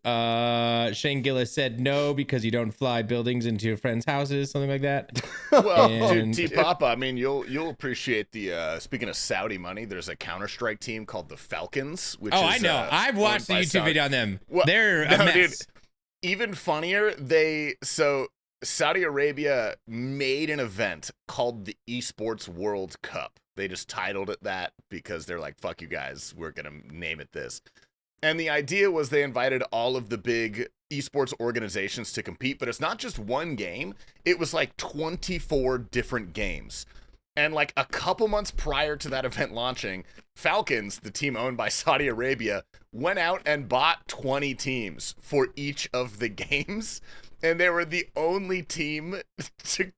Shane Gillis said no because you don't fly buildings into your friends' houses, something like that. Well, And- dude, T-Papa, I mean, you'll appreciate the speaking of Saudi money, there's a Counter-Strike team called the Falcons, which is I know. I've watched the owned by YouTube Saudi. video on them. Well, They're a no, mess. dude, even funnier, Saudi Arabia made an event called the Esports World Cup. They just titled it that because they're like, fuck you guys, we're gonna name it this. And the idea was they invited all of the big esports organizations to compete, but it's not just one game. It was like 24 different games. And like a couple months prior to that event launching, Falcons, the team owned by Saudi Arabia, went out and bought 20 teams for each of the games. And they were the only team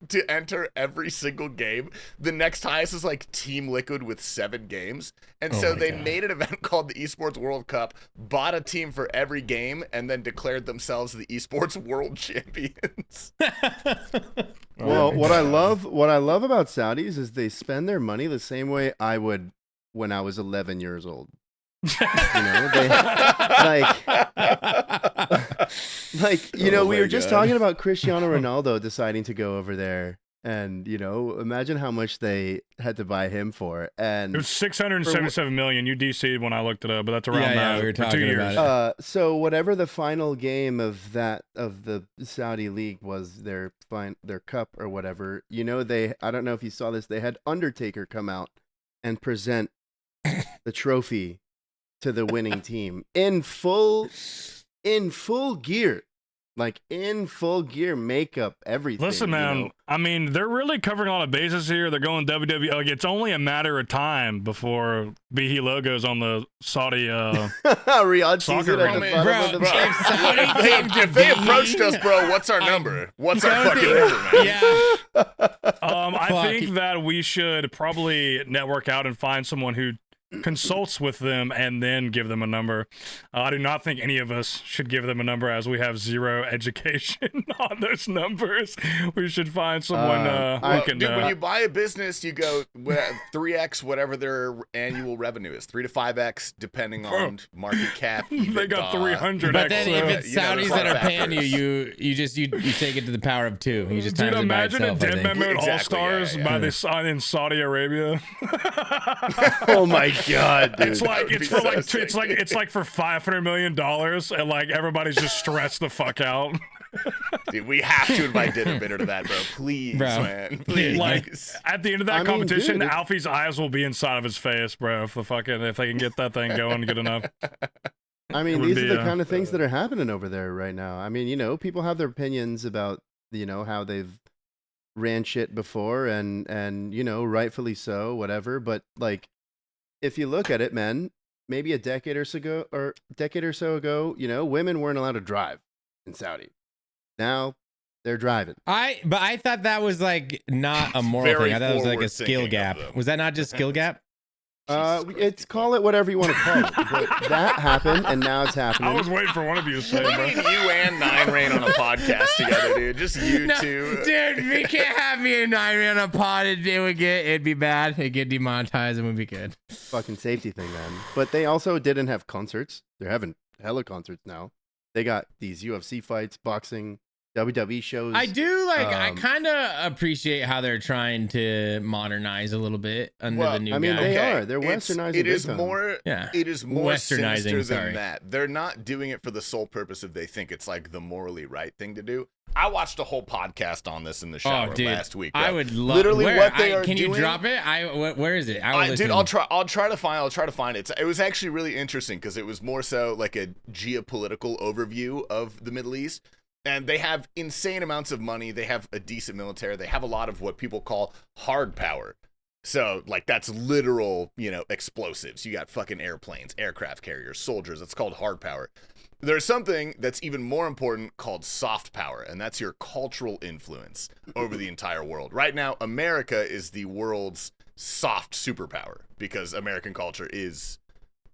to enter every single game. The next highest is like Team Liquid with 7 games. And so they made an event called the Esports World Cup, bought a team for every game, and then declared themselves the Esports World Champions. Well, what I love about Saudis is they spend their money the same way I would when I was 11 years old. You know, they we were just talking about Cristiano Ronaldo deciding to go over there, and imagine how much they had to buy him for. And It was 677 million. You DC'd when I looked it up, but that's around Yeah, that we were for 2 talking years. about it. So whatever the final game of the Saudi league was, their cup or whatever, I don't know if you saw this, they had Undertaker come out and present the trophy to the winning team in full gear, like in full gear, makeup, everything. Listen, man, I mean, they're really covering a lot of bases here. They're going WWE. Like, it's only a matter of time before BE logos on the Saudi. Riyadh sees Soccer it at the ring. bottom Bro, of the if Saudi came to If they be- approached us, bro, what's our number? What's our Don't fucking they- number, man? Yeah. I Fuck. think that we should probably network out and find someone who consults with them and then give them a number. I do not think any of us should give them a number, as we have zero education on those numbers. We should find someone who Well, can. dude, when you buy a business, you go 3x whatever their annual revenue is, 3 to 5x depending on market cap. they got EBITDA. 300. But then if it's you know, Saudis there's that a lot are of paying factors. you take it to the power of 2. You just Dude, times it by imagine a itself, I dead think. memo at All Exactly, yeah, Stars yeah. by this in Saudi Arabia. Oh my god, dude. It's like would it's be for so like sick. it's like for $500 million, and like everybody's just stressed the fuck out. Dude, we have to invite Dinner Bitter to that, bro. Please, Bro. man. Please. Like at the end of that I mean, competition, dude, it's- Alfie's eyes will be inside of his face, bro. If they can get that thing going good enough. I mean, It would these be, are the kind of things that are happening over there right now. I mean, people have their opinions about, how they've ran shit before, and rightfully so, whatever. But like, if you look at it, man, maybe a decade or so ago, women weren't allowed to drive in Saudi. Now they're driving. But I thought that was like not a moral Very thing. I thought it was like a forward skill thinking of gap. them. Was that not just skill gap? It's call it whatever you want to call it. But that happened, and now it's happening. I was waiting for one of you to say, We bro. need you and Nine Rain on a podcast together, dude. Just you two. Dude, we can't have me and Nine on a pod. It'd be bad. It'd get demonetized and would be good. Fucking safety thing, man. But they also didn't have concerts. They're having hella concerts now. They got these UFC fights, boxing, WWE shows. I do I Um, kind of appreciate how they're trying to modernize a little bit under Well, the new I mean, guy. they are. They're It's- westernizing It is big time. more. Yeah. It is more Westernizing, sinister sorry. than that. They're not doing it for the sole purpose of they think it's like the morally right thing to do. I watched a whole podcast on this in the shower dude, last week. I bro. would love. Literally where? what they are Can doing. you drop it? Where is it? I will Dude, listen. I'll try to find it. It was actually really interesting because it was more so like a geopolitical overview of the Middle East. And they have insane amounts of money. They have a decent military. They have a lot of what people call hard power. So, like, that's literal, explosives. You got fucking airplanes, aircraft carriers, soldiers. That's called hard power. There's something that's even more important called soft power, and that's your cultural influence over the entire world. Right now, America is the world's soft superpower because American culture is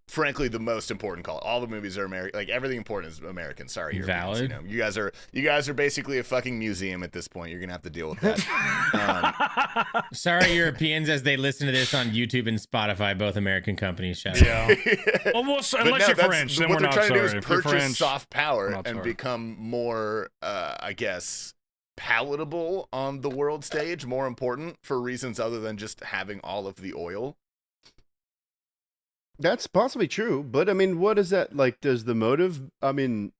frankly the most important call. All the movies are American. Like everything important is American. Sorry, Europeans, Valid. You guys are basically a fucking museum at this point. You're gonna have to deal with that. Sorry, Europeans, as they listen to this on YouTube and Spotify, both American companies. Shout out. Yeah. Almost, But unless no, you're that's- French, then what we're they're not trying sorry. to do is If you're purchase French, soft power not and sorry. become more, I guess, palatable on the world stage. More important for reasons other than just having all of the oil. That's possibly true, but I mean, what is that like? Does the motive? I mean,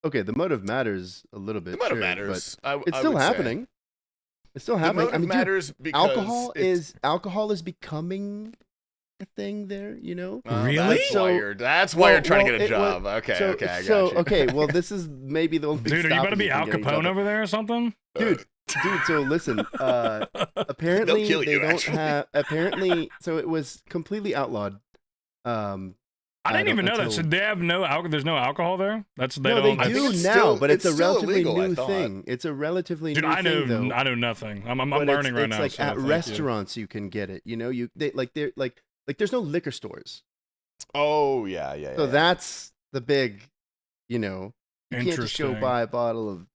okay, the motive matters a little bit. The motive sure, matters. but it's still happening. It's still The happening. motive I mean, dude, matters because alcohol is becoming a thing there. You know. Really? That's why you're trying to get a it wa- job. Okay, so, okay, I got so you. okay, well, this is maybe the only Dude, are you about to stopping be you from Al getting a Capone job. over there or something? Dude, so listen, apparently kill they you, don't actually. have apparently so it was completely outlawed. I didn't even know that. until- So they have no alcohol. There's no alcohol there. They No, don't. they I think do it's now, still- but it's a it's still relatively illegal, I new thought. thing. It's a relatively Dude, new I know. thing, though. I know nothing. I'm But learning right it's now. like so at thank you. restaurants you can get it. You know, like there's no liquor stores, Oh yeah. so that's the big, you know, you can't just go Interesting. buy a bottle of.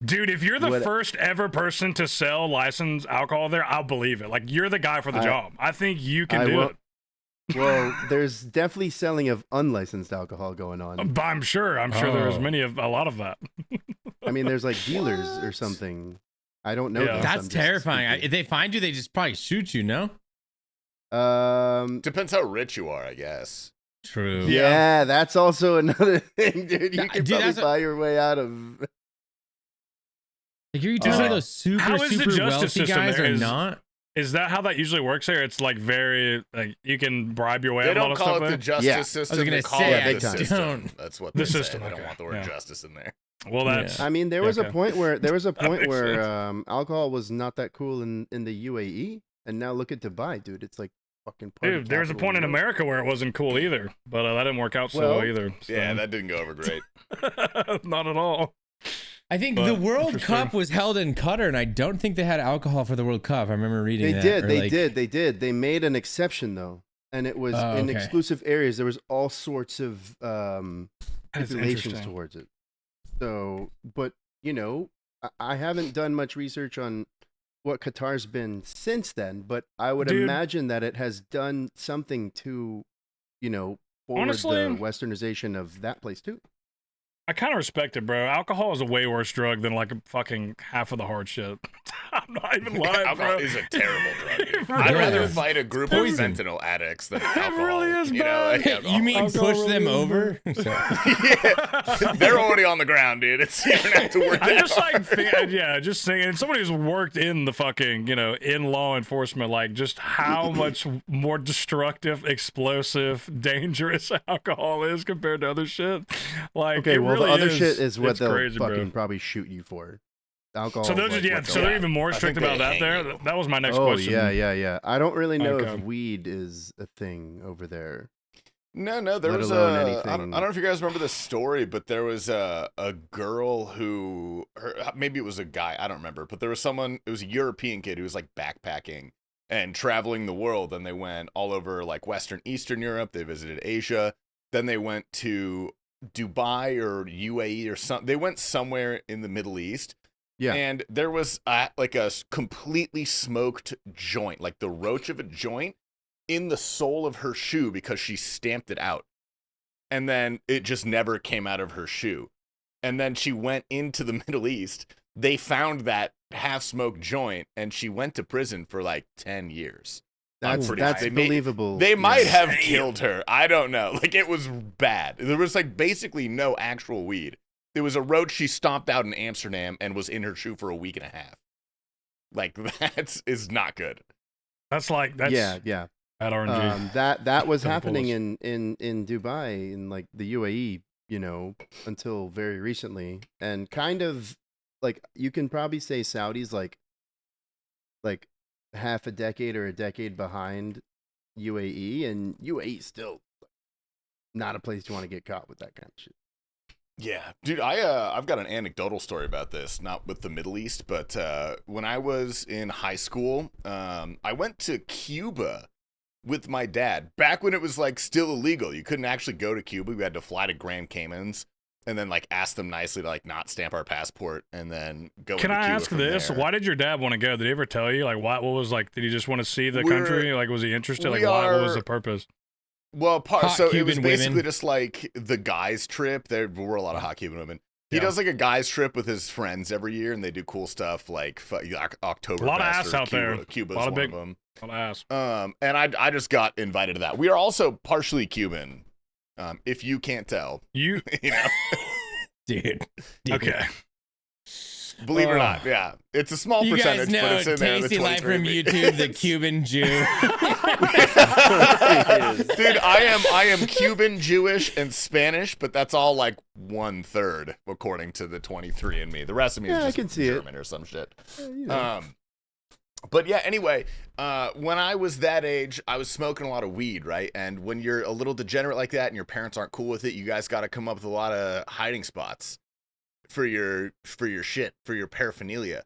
Dude, if you're the What- first ever person to sell licensed alcohol there, I'll believe it. Like you're the guy for the I- job. I think you can I do will- it. Well, there's definitely selling of unlicensed alcohol going on. But I'm sure there's Oh. a lot of that. I mean, there's like dealers or What? something. I don't know. Yeah. this, That's I'm just terrifying. speaking. If they find you, they just probably shoot you. No. Depends how rich you are, I guess. True. Yeah, that's also another thing, dude. You Nah, can dude, probably that's a- buy your way out of. Like, are you talking Uh, about those super how is the super justice wealthy system guys there? or Is- not? Is that how that usually works here? It's like very like you can bribe your way They out of a lot don't of call stuff it the there. justice Yeah. I was system. gonna They call say, it I the don't. system. That's what The they say. system, They don't okay, want the word yeah. justice in there. Well, that's Yeah. I mean, there was Okay. a point where makes alcohol was not that cool in the UAE, and now look at Dubai, dude. It's like fucking. Party dude. There was a capital point in of the world. America where it wasn't cool either, but that didn't work out so Well, well either. So. Yeah, that didn't go over great. not at all. I think But the World interesting. Cup was held in Qatar, and I don't think they had alcohol for the World Cup. I remember reading They that. did, or they like- did, they did. They made an exception though, and it was Oh, in okay. exclusive areas. There was all sorts of That's stipulations interesting. towards it. So, but you know, I haven't done much research on what Qatar's been since then, but I would Dude. imagine that it has done something to, you know, forward Honestly- the westernization of that place too. I kind of respect it, bro. Alcohol is a way worse drug than like fucking half of the hard shit. I'm not even lying, Alcohol bro. is a terrible drug. Dude. It I'd really rather is. fight a group Poison. of fentanyl addicts than alcohol. really is you know, bad. like alcohol. You mean Alcohol push them really is over? yeah, they're already on the ground, dude. It's you don't have to work I that just like, hard. yeah, just saying. And somebody who's worked in the fucking, in law enforcement, like just how much more destructive, explosive, dangerous alcohol is compared to other shit. Like, Okay, it well, really the other is, shit is what it's they'll crazy, bro. fucking probably shoot you for. Alcohol. So they're is just, like yeah, what so they'll- they're even more I strict think they about that hang there. you. That was my next Oh question. yeah. I don't really know Like, if weed is a thing over there. No, there Let was alone a. I anything. don't know if you guys remember this story, but there was a girl who, maybe it was a guy, I don't remember, but there was someone. It was a European kid who was like backpacking and traveling the world, and they went all over like Western Eastern Europe. They visited Asia, then they went to Dubai or UAE or something. They went somewhere in the Middle East. Yeah. And there was like a completely smoked joint, like the roach of a joint, in the sole of her shoe because she stamped it out. And then it just never came out of her shoe. And then she went into the Middle East. They found that half-smoked joint, and she went to prison for like 10 years. That's pretty that's sure. believable. They might yeah. have killed her. I don't know. Like, it was bad. There was like basically no actual weed. There was a roach she stomped out in Amsterdam and was in her shoe for a week and a half. Like, that is not good. That's yeah. at RNG. That was Double happening bullets. in Dubai, in like the UAE, you know, until very recently, and kind of like you can probably say Saudi's like half a decade or a decade behind UAE, and UAE still not a place you want to get caught with that kind of shit. Yeah, dude, I've got an anecdotal story about this, not with the Middle East, but when I was in high school, I went to Cuba with my dad back when it was like still illegal. You couldn't actually go to Cuba. We had to fly to Grand Caymans and then like ask them nicely to like not stamp our passport and then go. Can I ask this? There. Why did your dad want to go? Did he ever tell you like what was like? Did he just want to see the country? Like was he interested? Like what was the purpose? Well, so Cuban it was basically women. just like the guys trip. There were a lot of hot Cuban women. He Yeah. does like a guys trip with his friends every year, and they do cool stuff like October. A lot of ass out there. Cuba's A lot of one big- of them. I'll ask. And I just got invited to that. We are also partially Cuban, if you can't tell. You You know, Dude. okay? believe it or not, yeah, it's a small You guys percentage, but know it's in there. in the Tasty Life from 23andMe. YouTube, the Cuban Jew. Dude, I am Cuban, Jewish, and Spanish, but that's all like 1/3 according to the 23andMe. The rest of me is Yeah, I just can see it. German or some shit. You know. But yeah, anyway, when I was that age, I was smoking a lot of weed, right? And when you're a little degenerate like that and your parents aren't cool with it, you guys got to come up with a lot of hiding spots for your shit, for your paraphernalia.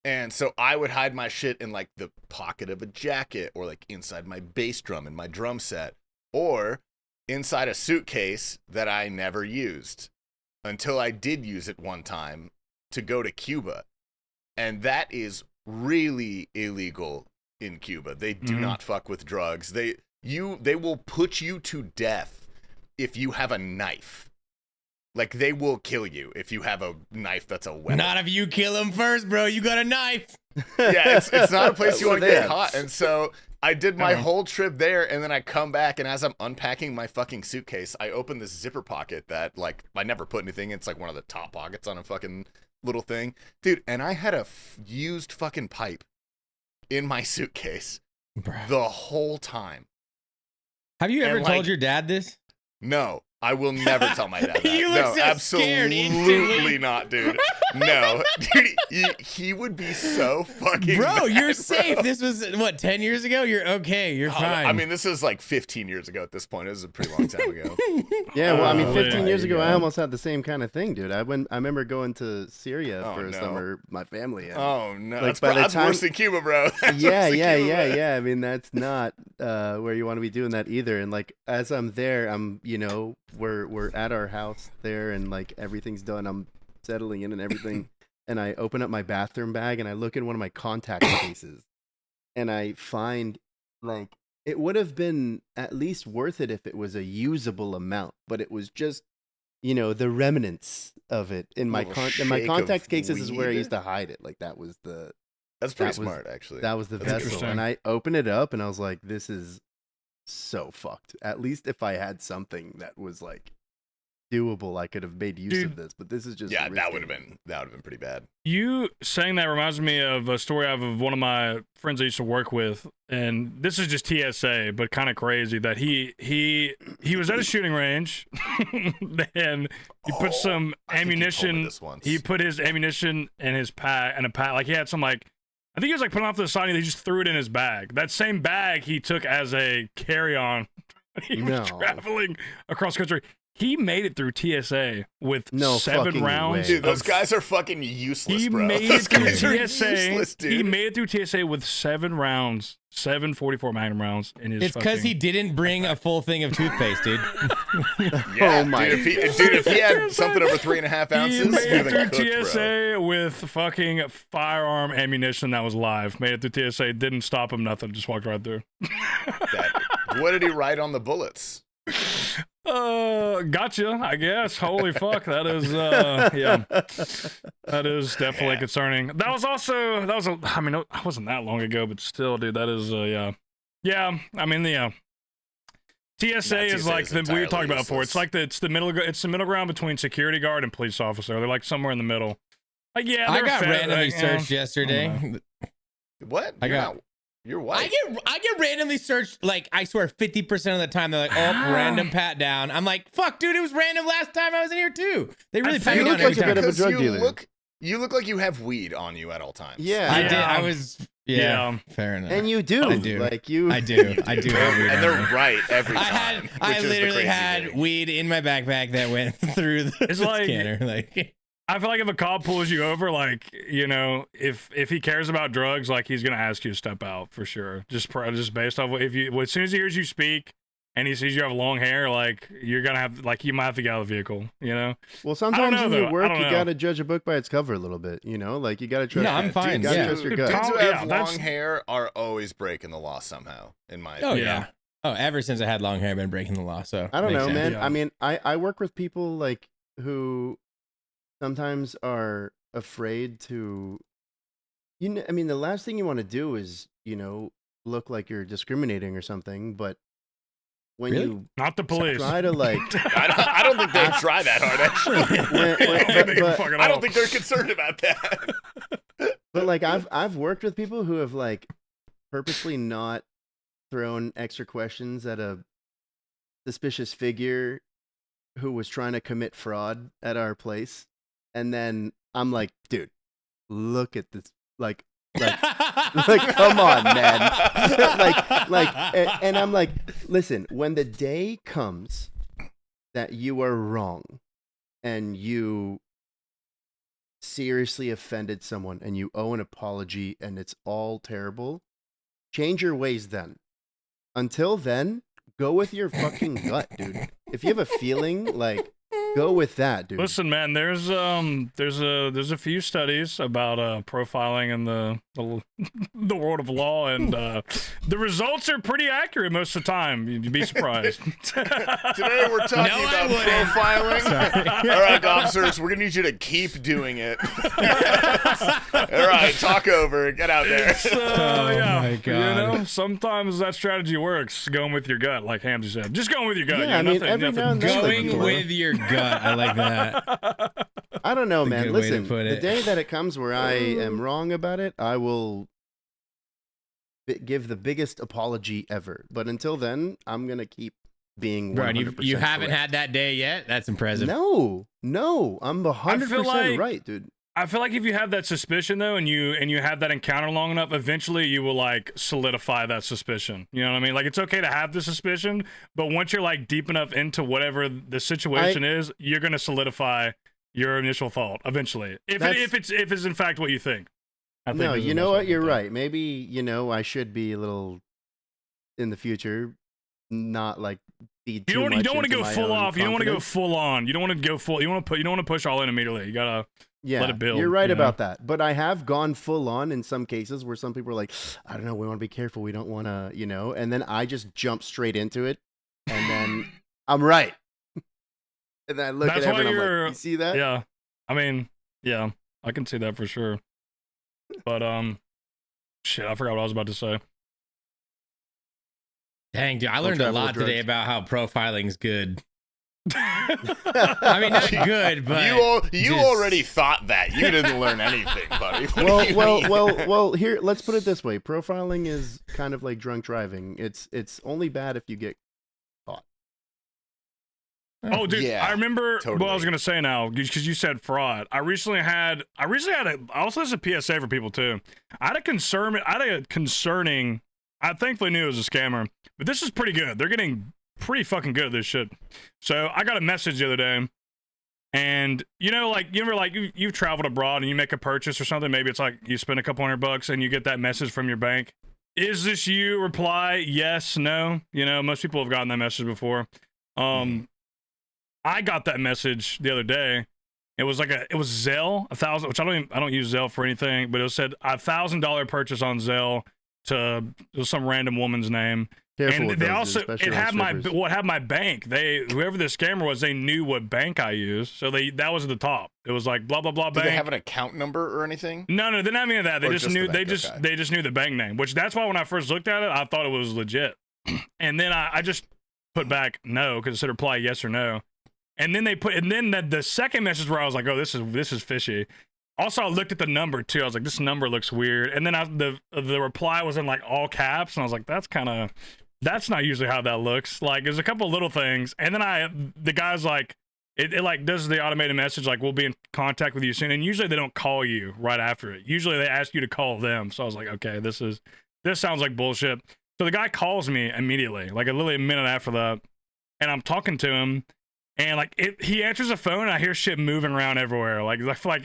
And so I would hide my shit in like the pocket of a jacket or like inside my bass drum in my drum set or inside a suitcase that I never used until I did use it one time to go to Cuba. And that is really illegal in Cuba. They do not fuck with drugs. They will put you to death if you have a knife. Like they will kill you if you have a knife that's a weapon. Not if you kill him first, bro. You got a knife. Yeah, it's not a place you want to Well, get yeah. caught. And so I did my whole trip there, and then I come back, and as I'm unpacking my fucking suitcase, I open this zipper pocket that like I never put anything in. It's like one of the top pockets on a fucking little thing, dude. And I had a used fucking pipe in my suitcase Bro. the whole time. Have you ever And, told like, your dad this? No, I will never tell my dad that. You look No, so scared instantly. absolutely not, dude. No, dude, he would be so fucking Bro, mad, you're bro. safe. This was, what, 10 years ago? You're okay. You're fine. I mean, this is like 15 years ago at this point. It was a pretty long time ago. Yeah, well, I mean, Oh, 15 years yeah. ago, I almost had the same kind of thing, dude. I remember going to Syria Oh, for a no. summer, my family. And, Oh no, Like, that's, by the that's time- worse than Cuba, bro. That's yeah, worse than yeah, Cuba, yeah, man. yeah. I mean, that's not where you want to be doing that either. And like, as I'm there, we're at our house there, and like everything's done. I'm settling in and everything, and I open up my bathroom bag and I look in one of my contact cases, and I find like it would have been at least worth it if it was a usable amount, but it was just the remnants of it in my Little in my shake contact of cases is where I weed. used to hide it. Like that was the That's pretty that was- smart, actually. that was the That's vessel, interesting. and I opened it up and I was like, this is so fucked. At least if I had something that was like doable, I could have made use of Dude. this. But this is just Yeah, that risky. would have been pretty bad. You saying that reminds me of a story I have of one of my friends I used to work with, and this is just TSA, but kind of crazy that he was at a shooting range, and he put some I think you told me ammunition. this once. He put his ammunition in his pack, like he had some like. I think he was like putting off to the side, and he just threw it in his bag. That same bag he took as a carry-on when he was No. traveling across country. He made it through TSA with No 7 fucking rounds. way. Dude, those of- guys are fucking useless, He bro. made Those it through guys are TSA. useless, dude. He made it through TSA with 7 rounds, 7 44 Magnum rounds in his. it's because he didn't bring a full thing of toothpaste, dude. Yeah, Oh my dude, if he had something over 3.5 ounces, He made he'd have been it through cooked, bro. TSA with fucking firearm ammunition that was live. Made it through TSA. Didn't stop him. Nothing. Just walked right through. What did he write on the bullets? Gotcha. I guess. Holy fuck. That is. Yeah. That is definitely concerning. That was I mean, it wasn't that long ago, but still, dude. That is. Yeah. Yeah. I mean, the. TSA Nah, is TSA like is we were entirely talking about before. useless. It's like it's the middle ground between security guard and police officer. They're like somewhere in the middle. Like yeah, I they're got fair, randomly like, searched I yesterday. don't know. What? I You're got- not- You're white. I get randomly searched, like, I swear 50% of the time they're like, oh, random pat down. I'm like, fuck, dude, it was random last time I was in here too. They really I pat feel me you down look every like a bit time. of a drug you dealer. You look like you have weed on you at all times. Yeah. I did. Yeah. I was, Yeah. fair enough. And you do. I do. Like you. I do. I do have weed And on they're me. right every I time. I which is the literally crazy had thing. weed in my backpack that went through the It's like- scanner. Like, I feel like if a cop pulls you over, like, you know, if he cares about drugs, like, he's gonna ask you to step out for sure. Just based off if you, as soon as he hears you speak and he sees you have long hair, like, you're gonna have, like, you might have to get out of the vehicle, you know. Well, sometimes in your work, you know. gotta judge a book by its cover a little bit, you know. Like, you gotta trust. No, I'm fine. You gotta Yeah. trust your Dudes gut. who Yeah, have long hair are always breaking the law somehow, in my Oh opinion. yeah. Oh, ever since I had long hair, I've been breaking the law. So I don't makes know, sense. man. Yeah. I mean, I work with people like who sometimes are afraid to, you know, I mean, the last thing you want to do is, you know, look like you're discriminating or something, but when Really? you Not the police. try to like, I don't think they try that hard, actually. I don't think they're concerned about that. but like I've worked with people who have like purposely not thrown extra questions at a suspicious figure who was trying to commit fraud at our place, and then I'm like, dude, look at this, like come on, man. And I'm like, listen, when the day comes that you are wrong and you seriously offended someone and you owe an apology and it's all terrible, change your ways then. Until then, go with your fucking gut, dude. If you have a feeling, like, go with that, dude. Listen, man, there's a few studies about profiling in the world of law, and the results are pretty accurate most of the time. You'd be surprised. Today we're talking about profiling. All right, officers, we're gonna need you to keep doing it. All right, talk over. Get out there. Yeah, my God. you know, sometimes that strategy works. Going with your gut, like Hamsey said. Just going with your gut. Yeah, you know, I mean, nothing, every nothing now and then, like, Going you know, with your gut. I like that. I don't know, That's a man. good way to Listen, put the it. day that it comes where I am wrong about it, I will give the biggest apology ever. But until then, I'm gonna keep being 100% Bro, you haven't correct. had that day yet? That's impressive. No, I'm 100% like- right, dude. I feel like if you have that suspicion though, and you have that encounter long enough, eventually you will like solidify that suspicion. You know what I mean? Like, it's okay to have the suspicion, but once you're like deep enough into whatever the situation is, you're gonna solidify your initial thought eventually. If it's in fact what you think. I think No, there's you a know message what? with You're that. right. Maybe, you know, I should be a little in the future, not like be too You much don't want to into go my full own off. You don't want to go confidence. full on. You don't want to go full. You don't want to push all in immediately. You gotta Yeah, let it build. you're right you know? about that. But I have gone full on in some cases where some people are like, I don't know, we want to be careful. We don't want to, you know, and then I just jump straight into it. And then I'm right. And then I look That's at why everyone, I'm you're- like, you see that? Yeah, I mean, yeah, I can see that for sure. But shit, I forgot what I was about to say. Dang, dude, I learned a travel lot with today drugs. about how profiling's good. I mean, not good, but You just- already thought that. You didn't learn anything, buddy. What do you mean? Well. Here, let's put it this way: profiling is kind of like drunk driving. It's only bad if you get caught. Oh, dude, Yeah, I remember what I was totally. gonna say now because you said fraud. I recently had also as a PSA for people too. I had a concerning. I thankfully knew it was a scammer, but this is pretty good. They're getting pretty fucking good at this shit. So I got a message the other day, and you know, like you ever like you've traveled abroad and you make a purchase or something. Maybe it's like you spend a couple $100 and you get that message from your bank. Is this you? Reply yes, no. You know, most people have gotten that message before. I got that message the other day. It was Zelle, 1,000, which I don't use Zelle for anything, but it said $1,000 purchase on Zelle to some random woman's name. Careful And with they those, also especially it on had my strippers. had my bank. Whoever the scammer was, they knew what bank I used, so that was at the top. It was like blah blah blah Did bank. they have an account number or anything? No, they didn't have any of that. They Or just just the knew. bank, okay. They just knew the bank name. Which that's why when I first looked at it, I thought it was legit. And then I just put back no because it said reply yes or no. And then the second message where I was like, oh, this is fishy. Also, I looked at the number too. I was like, this number looks weird. And then the reply was in like all caps, and I was like, that's not usually how that looks. Like, there's a couple of little things, and then the guy's like, it like does the automated message like we'll be in contact with you soon. And usually they don't call you right after it. Usually they ask you to call them. So I was like, okay, this sounds like bullshit. So the guy calls me immediately, like literally a minute after that, and I'm talking to him. And like he answers the phone, and I hear shit moving around everywhere. Like I feel like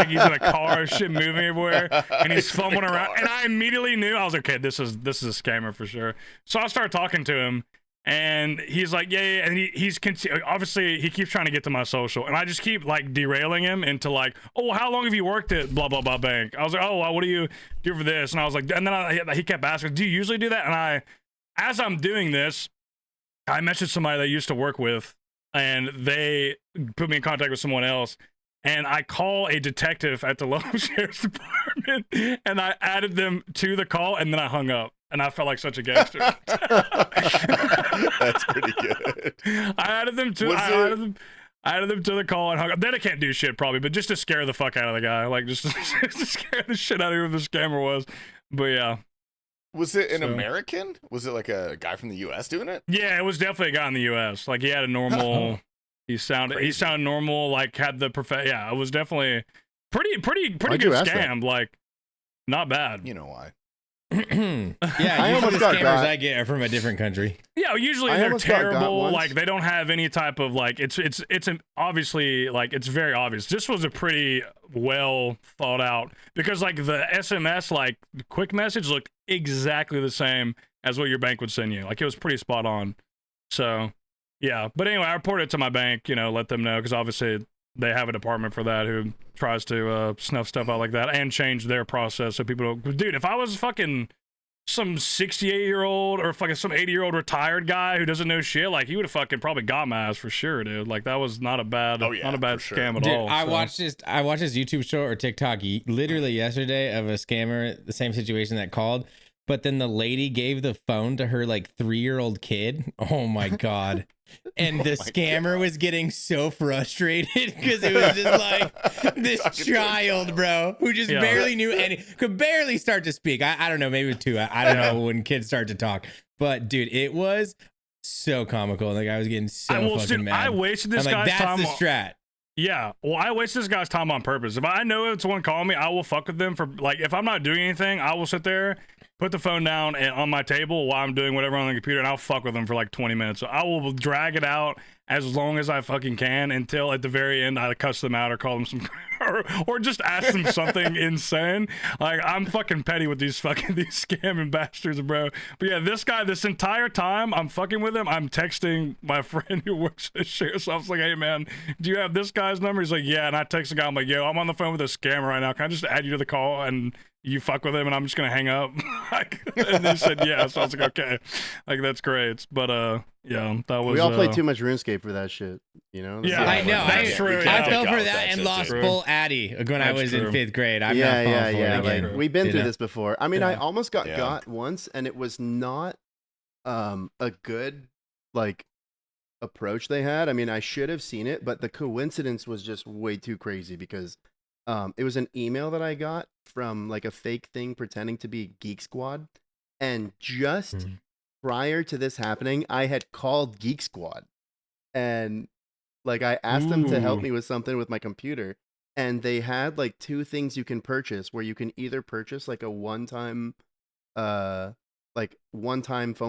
he's in a car, shit moving everywhere, and he's fumbling around. And I immediately knew, I was like, okay, this is a scammer for sure. So I start talking to him, and he's like, yeah, and he's obviously he keeps trying to get to my social, and I just keep like derailing him into like, oh, well, how long have you worked at blah blah blah bank? I was like, oh, well, what do you do for this? And I was like, and then he kept asking, do you usually do that? And as I'm doing this, I messaged somebody that I used to work with, and they put me in contact with someone else. And I call a detective at the local sheriff's department, and I added them to the call, and then I hung up. And I felt like such a gangster. That's pretty good. I added them to the call and hung up. Then I can't do shit probably, but just to scare the fuck out of the guy, like just to scare the shit out of who the scammer was. But yeah. Was it an American? Was it like a guy from the U.S. doing it? Yeah, it was definitely a guy in the U.S. Like he had a normal. He sounded normal. Like had the Yeah, it was definitely pretty good scam. Like not bad. You know why? Yeah, I almost got scammers I get are from a different country. Yeah, usually they're terrible. Like they don't have any type of like. It's obviously like it's very obvious. This was a pretty well thought out because like the SMS like quick message looked exactly the same as what your bank would send you. Like it was pretty spot on. So yeah, but anyway, I reported it to my bank. You know, let them know because obviously they have a department for that who tries to snuff stuff out like that and change their process so people don't. Dude, if I was fucking some 68-year-old or fucking some 80-year-old retired guy who doesn't know shit, like he would have fucking probably got my ass for sure, dude. Like that was not a bad, scam at all. I watched this YouTube show or TikTok literally yesterday of a scammer, the same situation that called, but then the lady gave the phone to her like 3-year-old kid. Oh my god. And the scammer was getting so frustrated because it was just like this child, bro, who just barely knew could barely start to speak. I don't know, maybe 2. I don't know when kids start to talk. But dude, it was so comical. Like I was getting so fucking mad. I wasted this guy's time. That's the strat. Yeah, well, I waste this guy's time on purpose. If I know it's someone calling me, I will fuck with them for like. If I'm not doing anything, I will sit there, put the phone down on my table while I'm doing whatever on the computer, and I'll fuck with them for like 20 minutes. So I will drag it out as long as I fucking can until at the very end I cuss them out or call them some or just ask them something insane. Like I'm fucking petty with these scamming bastards, bro. But yeah, this guy, this entire time I'm fucking with him, I'm texting my friend who works at the sheriff's office like, hey man, do you have this guy's number? He's like, yeah. And I text the guy, I'm like, yo, I'm on the phone with a scammer right now. Can I just add you to the call and you fuck with him and I'm just gonna hang up? And they said yeah. So I was like, okay, like that's great. But yeah, that was. We all played too much RuneScape for that shit, you know. Yeah, I know. That's true. I fell for that and lost full Addy when I was in 5th grade. I'm not falling for it again. Like, we've been through this before. I mean, I almost got once, and it was not a good like approach they had. I mean, I should have seen it, but the coincidence was just way too crazy because it was an email that I got from like a fake thing pretending to be Geek Squad, and just prior to this happening, I had called Geek Squad, and like I asked them to help me with something with my computer, and they had like 2 things you can purchase where you can either purchase like a one-time phone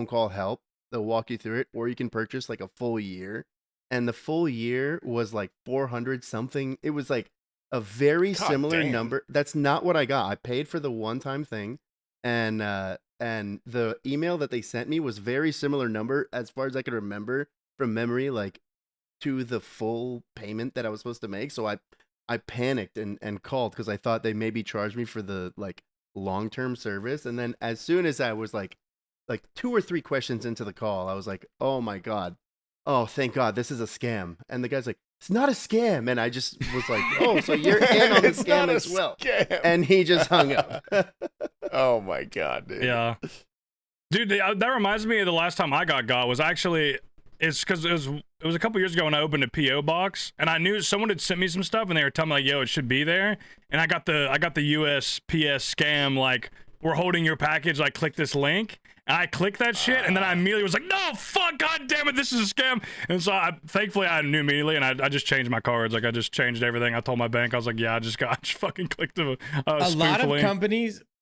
call help. They'll walk you through it, or you can purchase like a full year, and the full year was like 400 something. It was like a very similar number. That's not what I got. I paid for the one-time thing, and the email that they sent me was very similar number as far as I could remember from memory, like to the full payment that I was supposed to make. So I panicked and called because I thought they maybe charged me for the like long-term service. And then as soon as I was like 2 or 3 questions into the call, I was like, oh my god, oh thank god, this is a scam. And the guy's like, it's not a scam. And I just was like, oh, so you're in on the scam as well. Scam. And he just hung up. Oh my god, dude. Yeah, dude, that reminds me of the last time I got was actually, it's because it was a couple years ago when I opened a PO box, and I knew someone had sent me some stuff, and they were telling me like, yo, it should be there. And I got the USPS scam, like, we're holding your package, like click this link. And I clicked that shit, and then I immediately was like, no, fuck, god damn it, this is a scam. And so thankfully I knew immediately, and I just changed my cards. Like I just changed everything. I told my bank, I was like, yeah, I just fucking clicked the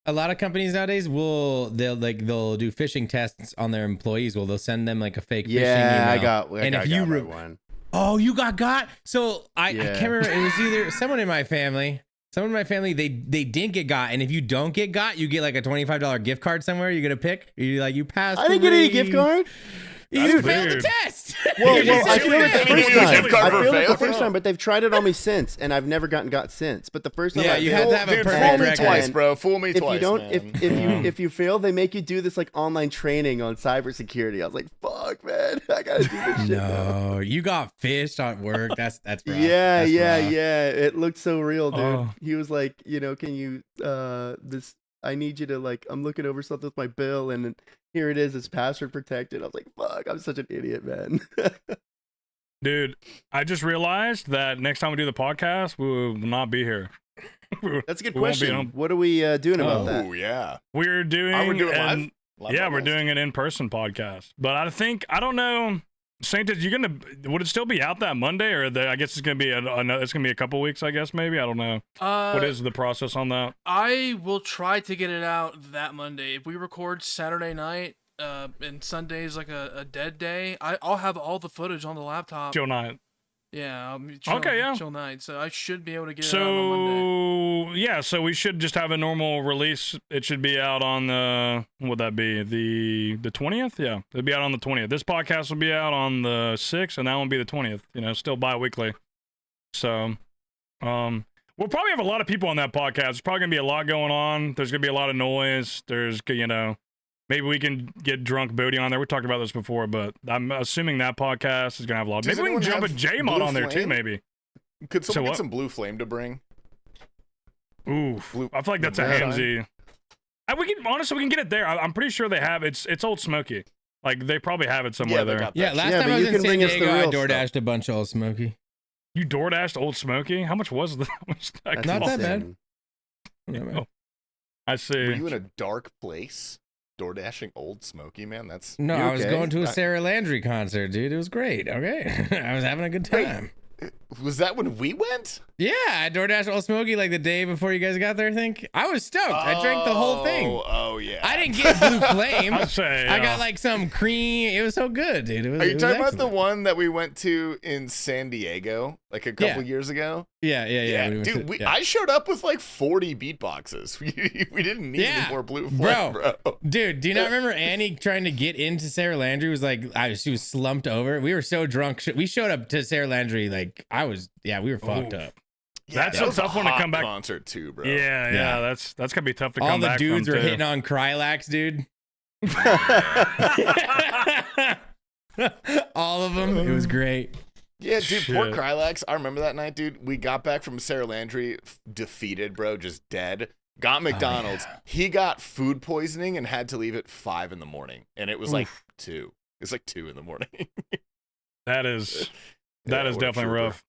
a lot of companies nowadays they'll do phishing tests on their employees. They'll send them like a fake phishing email. I got one. Oh, you got? So I Yeah. can't remember. It was either someone in my family. Someone in my family, they didn't get got, and if you don't get got, you get like a $25 gift card somewhere. You're gonna pick. You passed. I didn't get any gift card. You That's failed the weird. test. Well, You I said feel it the you first didn't get a time. gift card I for feel it the fail? first time, but they've tried it on me since, and I've never gotten got since. But the first time, Yeah, I you failed, had to have a Dude, perfect fool me record. twice, bro. Fool me if twice. you don't, man. if you fail, they make you do this like online training on cybersecurity. I was like, fuck, man, I gotta do this shit now. No, you got fished at work. That's rough. Yeah, That's yeah, rough. yeah. It looked so real, dude. Oh. He was like, can you this? I need you to like. I'm looking over something with my bill, and here it is. It's password protected. I was like, fuck, I'm such an idiot, man. Dude, I just realized that next time we do the podcast, we will not be here. That's a good We won't be question. on- What are we doing about that? Oh yeah. We're doing, Are we doing live? an- Live yeah, we're podcast? doing an in-person podcast. But I don't know, Saint, would it still be out that Monday, or I guess it's gonna be it's gonna be a couple weeks, I guess maybe. I don't know. What is the process on that? I will try to get it out that Monday. If we record Saturday night, and Sunday's like a dead day, I'll have all the footage on the laptop. Chill night. Yeah. Okay, yeah. Chill night. So I should be able to get it out on Monday. So yeah, so we should just have a normal release. It should be out on the would that be the 20th? Yeah, it'll be out on the 20th. This podcast will be out on the 6th, and that one will be the 20th. You know, still bi-weekly. So, we'll probably have a lot of people on that podcast. There's probably gonna be a lot going on. There's gonna be a lot of noise. There's maybe we can get Drunk Booty on there. We talked about this before, but I'm assuming that podcast is gonna have a lot. Does Maybe we can anyone jump a have J-Mod Blue on there too. Flame? Maybe. Could someone So get what? some blue flame to bring? Oof. Blue- I feel like that's a Blue Shine? Hamsey. We can get it there. I'm pretty sure they have it's Old Smoky. Like they probably have it somewhere Yeah, they there. got that Yeah, shit. last Yeah, time but I was you in can San bring us the Diego, I real DoorDashed a bunch of Old Smoky. You DoorDashed Old Smoky? How much was that? How much did that That's Not that cost? bad. insane. Yeah, Oh, I see. Were you in a dark place? Door dashing Old Smoky, man. That's No, You I was okay? going to a I- Sarah Landry concert, dude. It was great. Okay, I was having a good Wait. time. Was that when we went? Yeah, I DoorDashed Old Smoky like the day before you guys got there. I think I was stoked. I drank the whole thing. Oh yeah. I didn't get Blue Flame. I'd say I got like some cream. It was so good, dude. It was, Are it you was talking about the excellent. one that we went to in San Diego like a couple years ago? Yeah. we went Dude, to- yeah. I showed up with like 40 beatboxes. We didn't need Yeah, any more blue flame, bro. Dude, do you not remember Annie trying to get into Sarah Landry? Was like, she was slumped over. We were so drunk. We showed up to Sarah Landry like we were fucked Ooh. up. Yeah, That's that a was tough one to hot come back- concert too, bro. Yeah, Yeah. that's gonna be tough to All come the back dudes from were too. hitting on Krylax, dude. All of them. It was great. Yeah, dude, poor Shit. Krylax. I remember that night, dude. We got back from Sarah Landry defeated, bro, just dead. Got McDonald's. He got food poisoning and had to leave at 5 in the morning. And it was like 2. It's like 2 in the morning. That is Yeah, is what a definitely trooper. rough.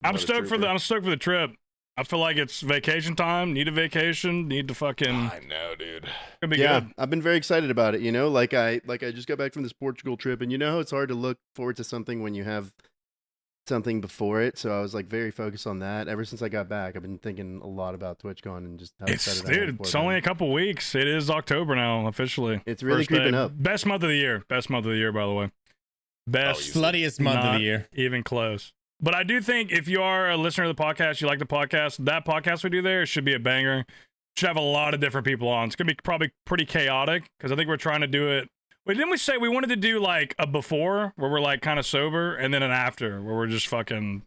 I'm What a stoked for trooper. I'm stoked for the trip. I feel like it's vacation time. Need a vacation. Need to fucking. I know, dude. Gonna be Yeah, good. I've been very excited about it. Like I just got back from this Portugal trip, and how it's hard to look forward to something when you have something before it. So I was like very focused on that. Ever since I got back, I've been thinking a lot about TwitchCon and just how It's excited I am dude. for It's it, only man. a couple weeks. It is October now officially. It's really First day. creeping up. Best month of the year. Best month of the year, by the way. Best. Sluttiest month of Not the year. Even close. But I do think if you are a listener to the podcast, you like the podcast, that podcast we do there should be a banger. Should have a lot of different people on. It's gonna be probably pretty chaotic because I think we're trying to do it. Wait, didn't we say we wanted to do like a before where we're like kind of sober and then an after where we're just fucking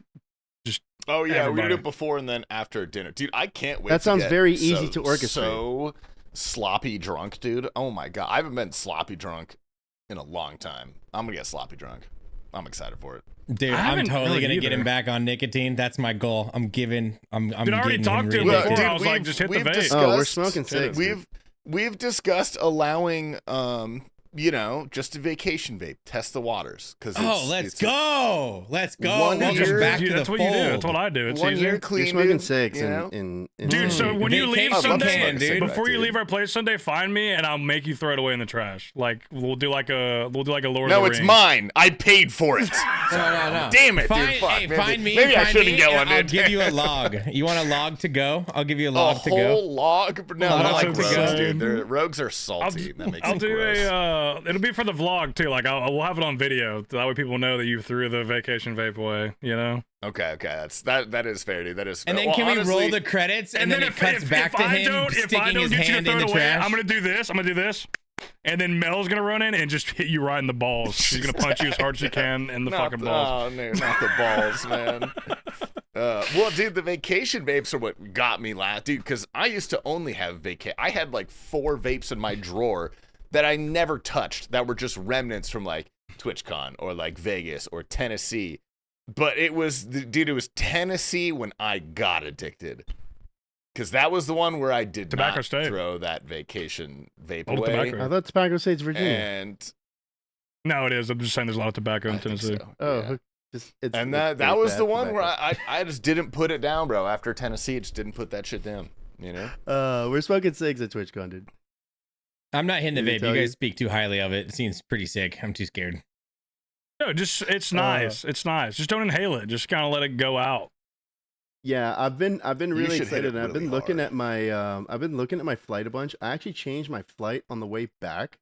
Oh, yeah. We Everybody. did it before and then after dinner. Dude, I can't wait. That to sounds get very easy to orchestrate. So sloppy drunk, dude. Oh, my God. I haven't been sloppy drunk in a long time. I'm going to get sloppy drunk. I'm excited for it. Dude, I I'm haven't totally really gonna get either. him back on nicotine. That's my goal. I'm Dude, I already getting talked to him really before. good. I was like, just hit the vape. Oh, we're smoking cigs, We've discussed allowing, just a vacation vape. Test the waters. Oh, let's go. Let's go. 1 Welcome year- back Dude, to that's the what fold. you do. That's what I do. It's 1 easier. year clean. You're smoking dude, cigs you know? in Dude, so when you leave Vacation Sunday, can, dude. before you Dude. leave our place Sunday, find me and I'll make you throw it away in the trash. Like we'll do like a Lord No, of the it's Rings. mine. I paid for it. No. Damn it, Find, dude. Fuck, hey, maybe, find me. maybe I find shouldn't me, get and one, I'll dude. give you a log. You want a log to go? I'll give you a A log to go. whole log? No, Log I like to rogues, go. dude. Rogues are salty. That makes I'll it do gross. it'll be for the vlog too. Like we'll have it on video. That way people know that you threw the vacation vape away. You know. Okay. That is fair, dude. That is fair. And then can we roll the credits and then it cuts back to him sticking his hand in the trash? I'm gonna do this. And then Mel's gonna run in and just hit you right in the balls. She's gonna punch you as hard as she can in the fucking balls. Oh no, not the balls, man. Well, dude, the vacation vapes are what got me last, dude. Because I used to only have I had like 4 vapes in my drawer that I never touched. That were just remnants from like TwitchCon or like Vegas or Tennessee. But it was, dude, it was Tennessee when I got addicted. Because that was the one where I did Tobacco not State. throw that vacation vape Old away. tobacco. I thought Tobacco State's Virginia. And No, it is. I'm just saying there's a lot of tobacco in I think Tennessee. so, oh, yeah. it's that was the one where tobacco. I just didn't put it down, bro. After Tennessee, just didn't put that shit down. You know? We're smoking cigs at TwitchCon, dude. I'm not hitting the Did he vape. tell You you? guys speak too highly of it. It seems pretty sick. I'm too scared. No, just it's nice. It's nice. Just don't inhale it. Just kind of let it go out. Yeah, I've been really should hit excited. it And I've been really looking hard. at my I've been looking at my flight a bunch. I actually changed my flight on the way back,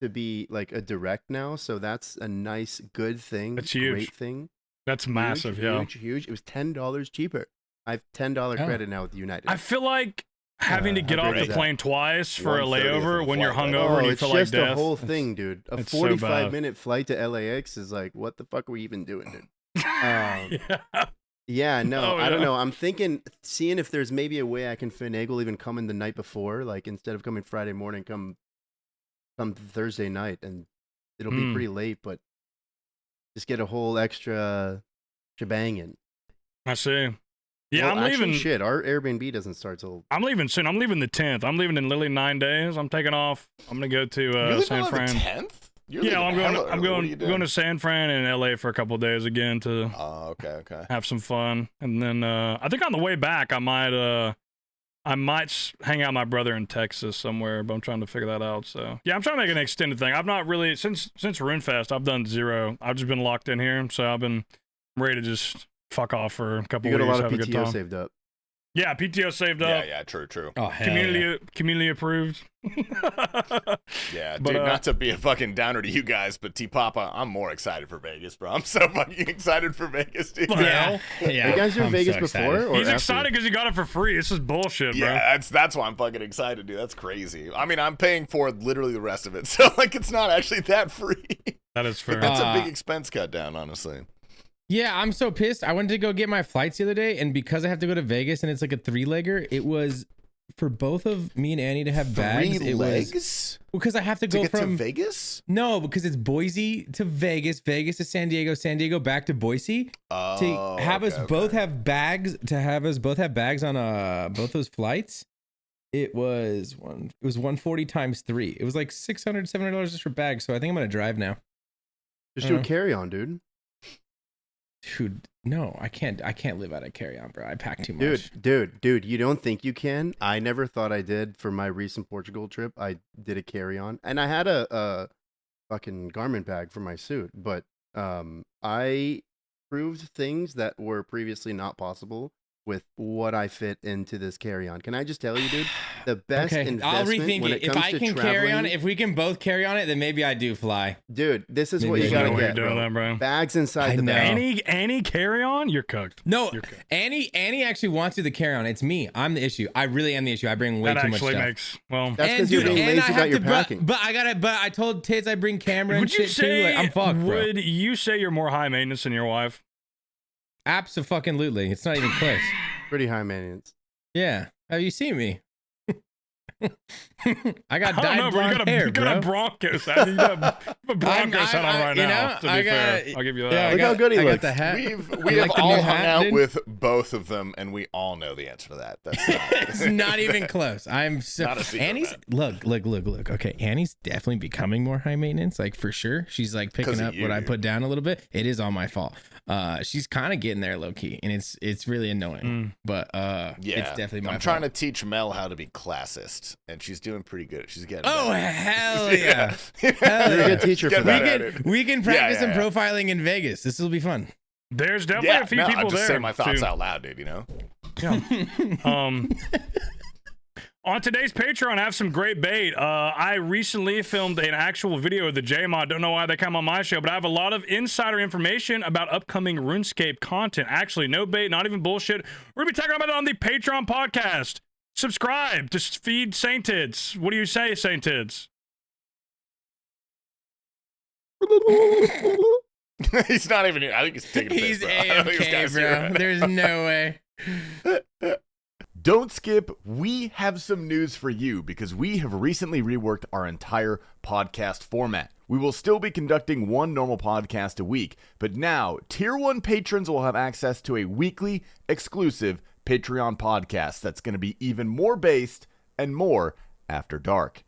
to be like a direct now. So that's a nice, good thing. That's huge. Great thing. That's Huge, massive. Yeah. huge. It was $10 cheaper. I have $10 Oh. credit now with United. I feel like having to get how off great the is plane twice for a 1:30th layover of when the you're flight, hungover and you it's feel like just death. a whole thing, dude. A it's so bad. 45-minute flight to LAX is like, what the fuck are we even doing, dude? Yeah. Yeah, no, Oh, I don't yeah. know. I'm thinking, seeing if there's maybe a way I can finagle even coming the night before, like instead of coming Friday morning, come Thursday night, and it'll be Mm. pretty late, but just get a whole extra shebang in. I see. Yeah, Well, I'm actually, leaving. Shit, our Airbnb doesn't start till. I'm leaving soon. I'm leaving the 10th. I'm leaving in literally 9 days. I'm taking off. I'm gonna go to You're San leaving on the Fran. 10th? Yeah, I'm going to San Fran and LA for a couple of days again to Oh, okay. have some fun, and then I think on the way back I might hang out with my brother in Texas somewhere, but I'm trying to figure that out. So yeah, I'm trying to make an extended thing. I've not really since RuneFest. I've done 0. I've just been locked in here, so I've been ready to just fuck off for a couple You got a weeks, lot of have a good PTO time. saved up. Yeah, PTO saved up. Yeah, true. Oh, hell yeah. Community approved. Yeah, But, dude, not to be a fucking downer to you guys, but T-Papa, I'm more excited for Vegas, bro. I'm so fucking excited for Vegas, dude. Yeah. Yeah. Are you guys doing I'm Vegas so before? excited. Or He's after? excited because he got it for free. This is bullshit, bro. Yeah, that's why I'm fucking excited, dude. That's crazy. I mean, I'm paying for literally the rest of it, so like it's not actually that free. That is fair. But that's a big expense cut down, honestly. Yeah, I'm so pissed. I went to go get my flights the other day, and because I have to go to Vegas and it's like a 3-legger, it was for both of me and Annie to have bags. 3 it legs was because I have to to go get from to Vegas? no, because it's Boise to Vegas, Vegas to San Diego back to Boise. Oh, To have us okay, both okay. have bags, on both those flights, it was 140 times 3. It was like $600-$700 just for bags. So I think I'm gonna drive now. Just do a carry on, dude. Dude, no, I can't live out of carry-on, bro. I pack too much. Dude, you don't think you can? I never thought I did for my recent Portugal trip. I did a carry-on, and I had a fucking garment bag for my suit, but I proved things that were previously not possible with what I fit into this carry-on. Can I just tell you, dude? The best investment I'll rethink when it. it If comes I to can carry on traveling- it, if we can both carry on it, then maybe I do fly. Dude, this is Maybe what I you know gotta what get, you're doing bro. that, bro. Bags inside I the know. bag. Any carry on, you're cooked. No, You're cooked. Annie actually wants to do the carry on. It's me. I'm the issue. I really am the issue. I bring way That too much actually stuff. makes well. That's because you're dude, being and lazy I about have your to- packing. But I told Tids I bring camera and Would you shit too. Like, say? I'm fucked, bro. Would you say you're more high maintenance than your wife? Absolutely. It's not even close. Pretty high maintenance. Yeah. Have you seen me? I got I don't dyed know, bro. blonde hair, You got a bro. Broncos hat. You got a Broncos hat on I- right you now. know, To be I fair, got- I'll give you Yeah, that. I Look how got- good he I got looks. the hat. We You have like the all new hung hat, out dude? with both of them, and we all know the answer to that. That's not, It's not even close. I'm so Not a secret, Annie's man. look. Okay, Annie's definitely becoming more high maintenance, like for sure. She's like 'Cause picking of up you, what I dude. put down a little bit. It is all my fault. She's kind of getting there low key, and it's really annoying. But yeah, it's definitely my I'm fault. trying to teach Mel how to be classist, and she's doing pretty good. She's getting. Oh better. hell yeah! You're a good teacher Get for that that. at it. We can practice some yeah. profiling in Vegas. This will be fun. There's definitely Yeah, a few no, people I just there. say my thoughts too. out loud, dude. You know. Yeah. On today's Patreon, I have some great bait. I recently filmed an actual video of the J-Mod. Don't know why they come on my show, but I have a lot of insider information about upcoming RuneScape content. Actually, no bait, not even bullshit. We're going to be talking about it on the Patreon podcast. Subscribe to feed Saintids. What do you say, Saintids? He's not even here. I think he's taking a piss, He's bro. I don't think this AFK, guy's bro. here. There's no way. Don't skip. We have some news for you because we have recently reworked our entire podcast format. We will still be conducting one normal podcast a week, but now Tier 1 patrons will have access to a weekly exclusive Patreon podcast that's going to be even more based and more after dark.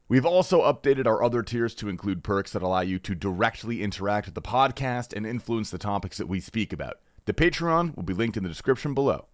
We've also updated our other tiers to include perks that allow you to directly interact with the podcast and influence the topics that we speak about. The Patreon will be linked in the description below.